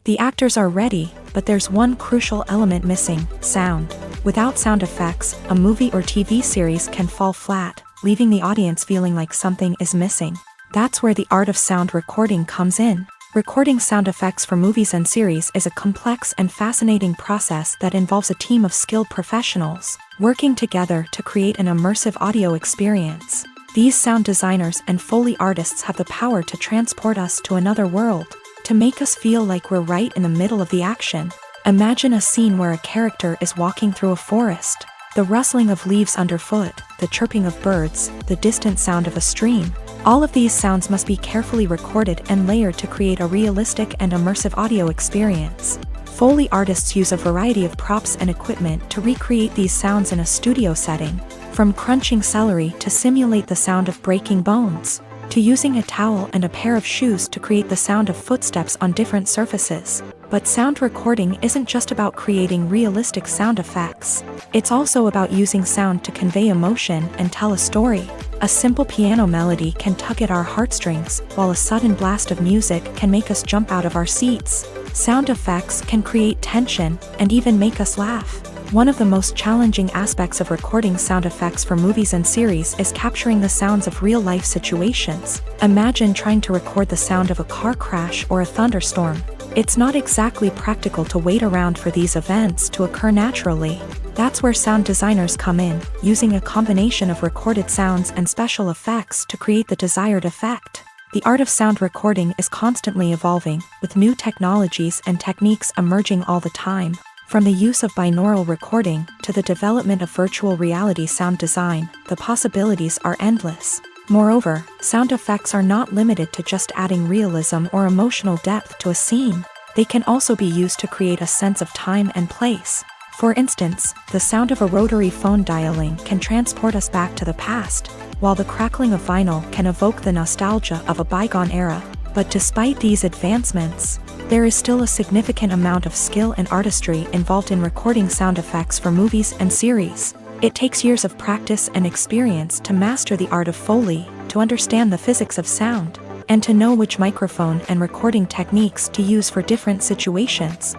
The actors are ready, but there's one crucial element missing: sound. Without sound effects, a movie or TV series can fall flat, leaving the audience feeling like something is missing. That's where the art of sound recording comes in. Recording sound effects for movies and series is a complex and fascinating process that involves a team of skilled professionals working together to create an immersive audio experience. These sound designers and Foley artists have the power to transport us to another world, to make us feel like we're right in the middle of the action. Imagine a scene where a character is walking through a forest. The rustling of leaves underfoot, the chirping of birds, the distant sound of a stream. All of these sounds must be carefully recorded and layered to create a realistic and immersive audio experience. Foley artists use a variety of props and equipment to recreate these sounds in a studio setting, from crunching celery to simulate the sound of breaking bones, to using a towel and a pair of shoes to create the sound of footsteps on different surfaces. But sound recording isn't just about creating realistic sound effects. It's also about using sound to convey emotion and tell a story. A simple piano melody can tug at our heartstrings, while a sudden blast of music can make us jump out of our seats. Sound effects can create tension and even make us laugh. One of the most challenging aspects of recording sound effects for movies and series is capturing the sounds of real-life situations. Imagine trying to record the sound of a car crash or a thunderstorm. It's not exactly practical to wait around for these events to occur naturally. That's where sound designers come in, using a combination of recorded sounds and special effects to create the desired effect. The art of sound recording is constantly evolving, with new technologies and techniques emerging all the time. From the use of binaural recording to the development of virtual reality sound design, the possibilities are endless. Moreover, sound effects are not limited to just adding realism or emotional depth to a scene. They can also be used to create a sense of time and place. For instance, the sound of a rotary phone dialing can transport us back to the past, while the crackling of vinyl can evoke the nostalgia of a bygone era. But despite these advancements, there is still a significant amount of skill and artistry involved in recording sound effects for movies and series. It takes years of practice and experience to master the art of Foley, to understand the physics of sound, and to know which microphone and recording techniques to use for different situations.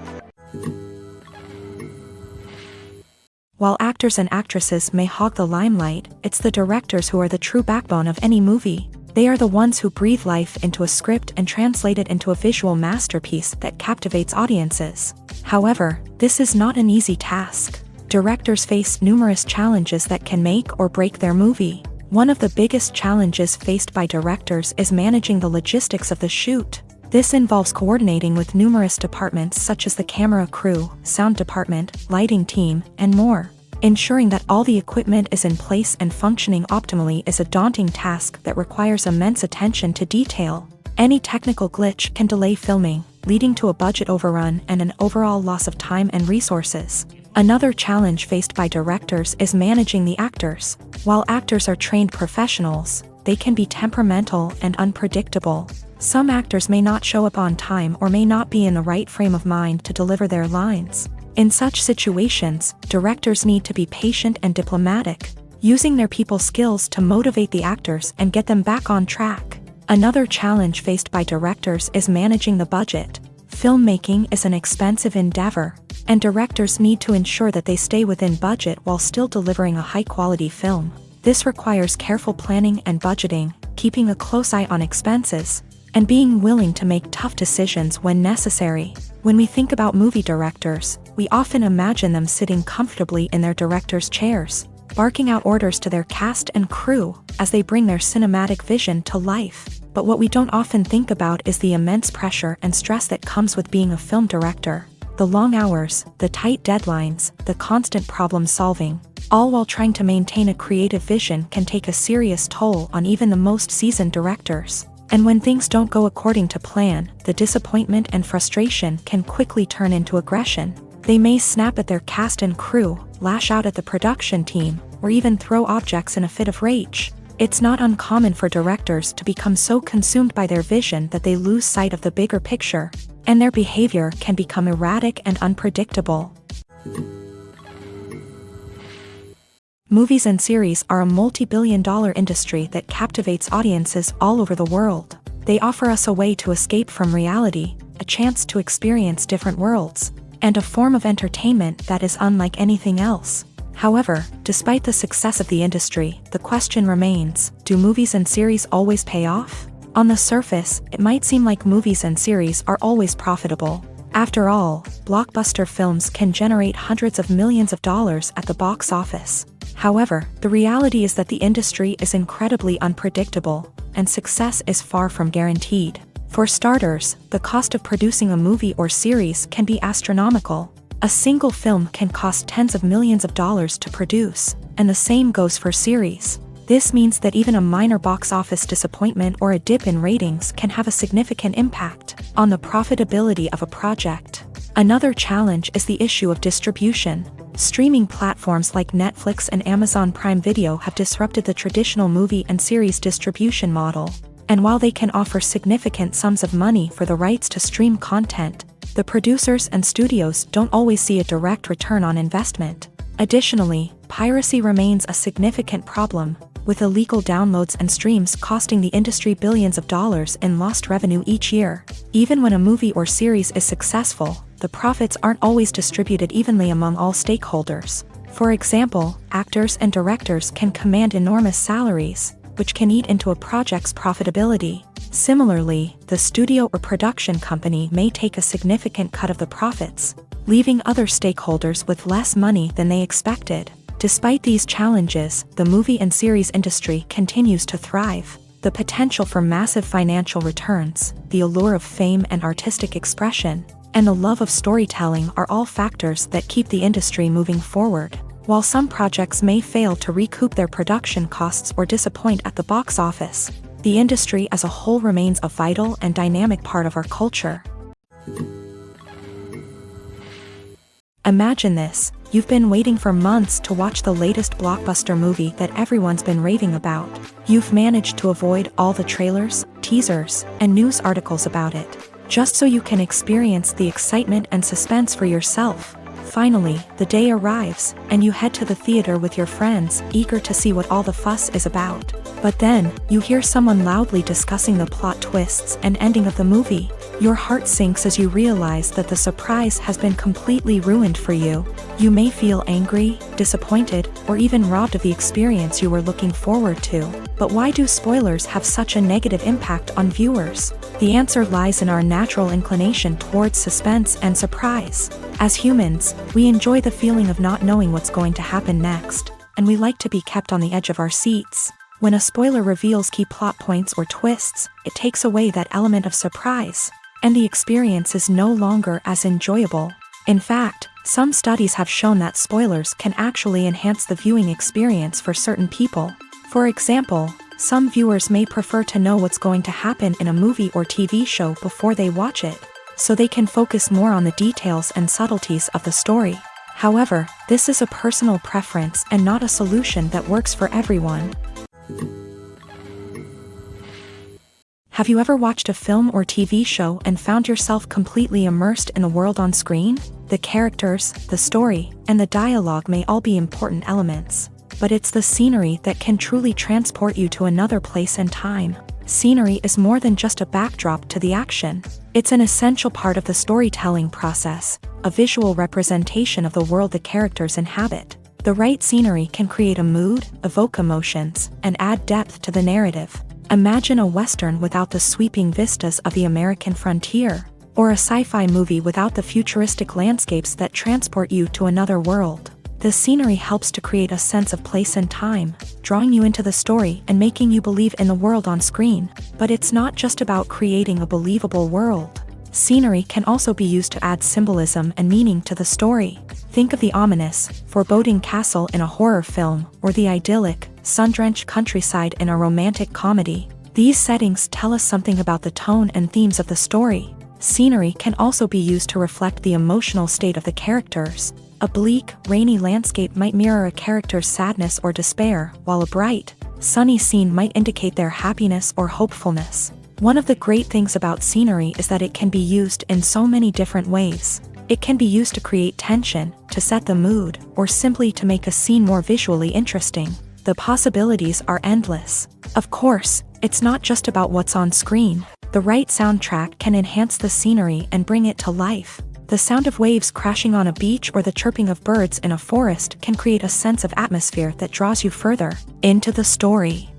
While actors and actresses may hog the limelight, it's the directors who are the true backbone of any movie. They are the ones who breathe life into a script and translate it into a visual masterpiece that captivates audiences. However, this is not an easy task. Directors face numerous challenges that can make or break their movie. One of the biggest challenges faced by directors is managing the logistics of the shoot. This involves coordinating with numerous departments such as the camera crew, sound department, lighting team, and more. Ensuring that all the equipment is in place and functioning optimally is a daunting task that requires immense attention to detail. Any technical glitch can delay filming, leading to a budget overrun and an overall loss of time and resources. Another challenge faced by directors is managing the actors. While actors are trained professionals, they can be temperamental and unpredictable. Some actors may not show up on time or may not be in the right frame of mind to deliver their lines. In such situations, directors need to be patient and diplomatic, using their people skills to motivate the actors and get them back on track. Another challenge faced by directors is managing the budget. Filmmaking is an expensive endeavor, and directors need to ensure that they stay within budget while still delivering a high-quality film. This requires careful planning and budgeting, keeping a close eye on expenses, and being willing to make tough decisions when necessary. When we think about movie directors, we often imagine them sitting comfortably in their director's chairs, barking out orders to their cast and crew as they bring their cinematic vision to life. But what we don't often think about is the immense pressure and stress that comes with being a film director. The long hours, the tight deadlines, the constant problem solving, all while trying to maintain a creative vision can take a serious toll on even the most seasoned directors. And when things don't go according to plan, the disappointment and frustration can quickly turn into aggression. They may snap at their cast and crew, lash out at the production team, or even throw objects in a fit of rage. It's not uncommon for directors to become so consumed by their vision that they lose sight of the bigger picture, and their behavior can become erratic and unpredictable. Movies and series are a multi-billion-dollar industry that captivates audiences all over the world. They offer us a way to escape from reality, a chance to experience different worlds, and a form of entertainment that is unlike anything else. However, despite the success of the industry, the question remains, do movies and series always pay off? On the surface, it might seem like movies and series are always profitable. After all, blockbuster films can generate hundreds of millions of dollars at the box office. However, the reality is that the industry is incredibly unpredictable, and success is far from guaranteed. For starters, the cost of producing a movie or series can be astronomical. A single film can cost tens of millions of dollars to produce, and the same goes for series. This means that even a minor box office disappointment or a dip in ratings can have a significant impact on the profitability of a project. Another challenge is the issue of distribution. Streaming platforms like Netflix and Amazon Prime Video have disrupted the traditional movie and series distribution model. And while they can offer significant sums of money for the rights to stream content, the producers and studios don't always see a direct return on investment. Additionally, piracy remains a significant problem, with illegal downloads and streams costing the industry billions of dollars in lost revenue each year. Even when a movie or series is successful, the profits aren't always distributed evenly among all stakeholders. For example, actors and directors can command enormous salaries, which can eat into a project's profitability. Similarly, the studio or production company may take a significant cut of the profits, leaving other stakeholders with less money than they expected. Despite these challenges, the movie and series industry continues to thrive. The potential for massive financial returns, the allure of fame and artistic expression, and the love of storytelling are all factors that keep the industry moving forward. While some projects may fail to recoup their production costs or disappoint at the box office, the industry as a whole remains a vital and dynamic part of our culture. Imagine this. You've been waiting for months to watch the latest blockbuster movie that everyone's been raving about. You've managed to avoid all the trailers, teasers, and news articles about it, just so you can experience the excitement and suspense for yourself. Finally, the day arrives, and you head to the theater with your friends, eager to see what all the fuss is about. But then, you hear someone loudly discussing the plot twists and ending of the movie. Your heart sinks as you realize that the surprise has been completely ruined for you. You may feel angry, disappointed, or even robbed of the experience you were looking forward to. But why do spoilers have such a negative impact on viewers? The answer lies in our natural inclination towards suspense and surprise. As humans, we enjoy the feeling of not knowing what's going to happen next, and we like to be kept on the edge of our seats. When a spoiler reveals key plot points or twists, it takes away that element of surprise, and the experience is no longer as enjoyable. In fact, some studies have shown that spoilers can actually enhance the viewing experience for certain people. For example, some viewers may prefer to know what's going to happen in a movie or TV show before they watch it, so they can focus more on the details and subtleties of the story. However, this is a personal preference and not a solution that works for everyone. Have you ever watched a film or TV show and found yourself completely immersed in the world on screen? The characters, the story, and the dialogue may all be important elements, but it's the scenery that can truly transport you to another place and time. Scenery is more than just a backdrop to the action. It's an essential part of the storytelling process, a visual representation of the world the characters inhabit. The right scenery can create a mood, evoke emotions, and add depth to the narrative. Imagine a Western without the sweeping vistas of the American frontier, or a sci-fi movie without the futuristic landscapes that transport you to another world. The scenery helps to create a sense of place and time, drawing you into the story and making you believe in the world on screen. But it's not just about creating a believable world. Scenery can also be used to add symbolism and meaning to the story. Think of the ominous, foreboding castle in a horror film, or the idyllic, sun-drenched countryside in a romantic comedy. These settings tell us something about the tone and themes of the story. Scenery can also be used to reflect the emotional state of the characters. A bleak, rainy landscape might mirror a character's sadness or despair, while a bright, sunny scene might indicate their happiness or hopefulness. One of the great things about scenery is that it can be used in so many different ways. It can be used to create tension, to set the mood, or simply to make a scene more visually interesting. The possibilities are endless. Of course, it's not just about what's on screen. The right soundtrack can enhance the scenery and bring it to life. The sound of waves crashing on a beach or the chirping of birds in a forest can create a sense of atmosphere that draws you further into the story.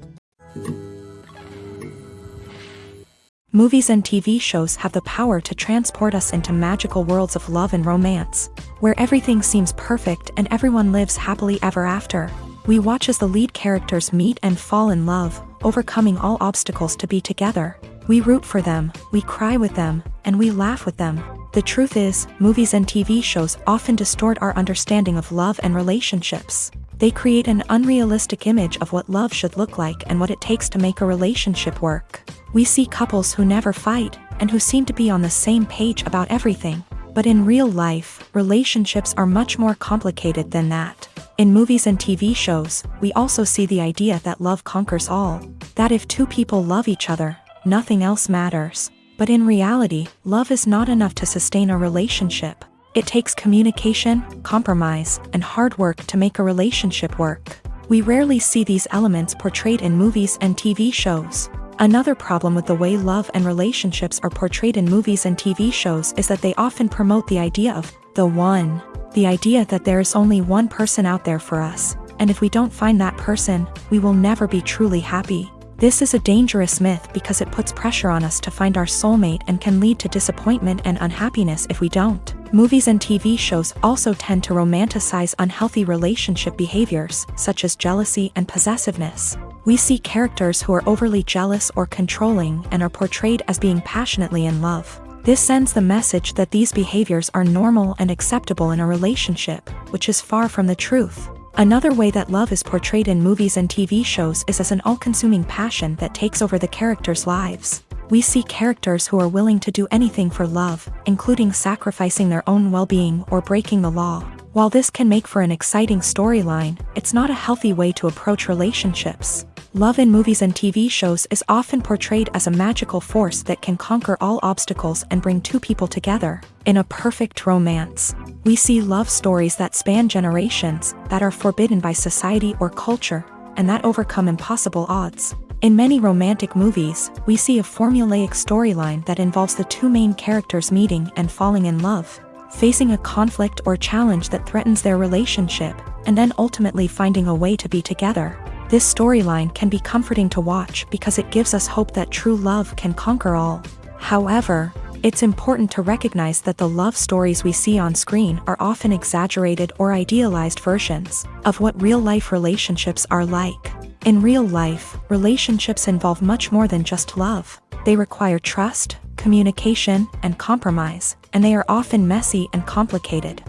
Movies and TV shows have the power to transport us into magical worlds of love and romance, where everything seems perfect and everyone lives happily ever after. We watch as the lead characters meet and fall in love, overcoming all obstacles to be together. We root for them, we cry with them, and we laugh with them. The truth is, movies and TV shows often distort our understanding of love and relationships. They create an unrealistic image of what love should look like and what it takes to make a relationship work. We see couples who never fight, and who seem to be on the same page about everything. But in real life, relationships are much more complicated than that. In movies and TV shows, we also see the idea that love conquers all. That if two people love each other, nothing else matters. But in reality, love is not enough to sustain a relationship. It takes communication, compromise, and hard work to make a relationship work. We rarely see these elements portrayed in movies and TV shows. Another problem with the way love and relationships are portrayed in movies and TV shows is that they often promote the idea of the one. The idea that there is only one person out there for us, and if we don't find that person, we will never be truly happy. This is a dangerous myth because it puts pressure on us to find our soulmate and can lead to disappointment and unhappiness if we don't. Movies and TV shows also tend to romanticize unhealthy relationship behaviors, such as jealousy and possessiveness. We see characters who are overly jealous or controlling and are portrayed as being passionately in love. This sends the message that these behaviors are normal and acceptable in a relationship, which is far from the truth. Another way that love is portrayed in movies and TV shows is as an all-consuming passion that takes over the characters' lives. We see characters who are willing to do anything for love, including sacrificing their own well-being or breaking the law. While this can make for an exciting storyline, it's not a healthy way to approach relationships. Love in movies and TV shows is often portrayed as a magical force that can conquer all obstacles and bring two people together in a perfect romance. We see love stories that span generations, that are forbidden by society or culture, and that overcome impossible odds. In many romantic movies, we see a formulaic storyline that involves the two main characters meeting and falling in love, facing a conflict or challenge that threatens their relationship, and then ultimately finding a way to be together. This storyline can be comforting to watch because it gives us hope that true love can conquer all. However, it's important to recognize that the love stories we see on screen are often exaggerated or idealized versions of what real-life relationships are like. In real life, relationships involve much more than just love. They require trust, communication, and compromise, and they are often messy and complicated.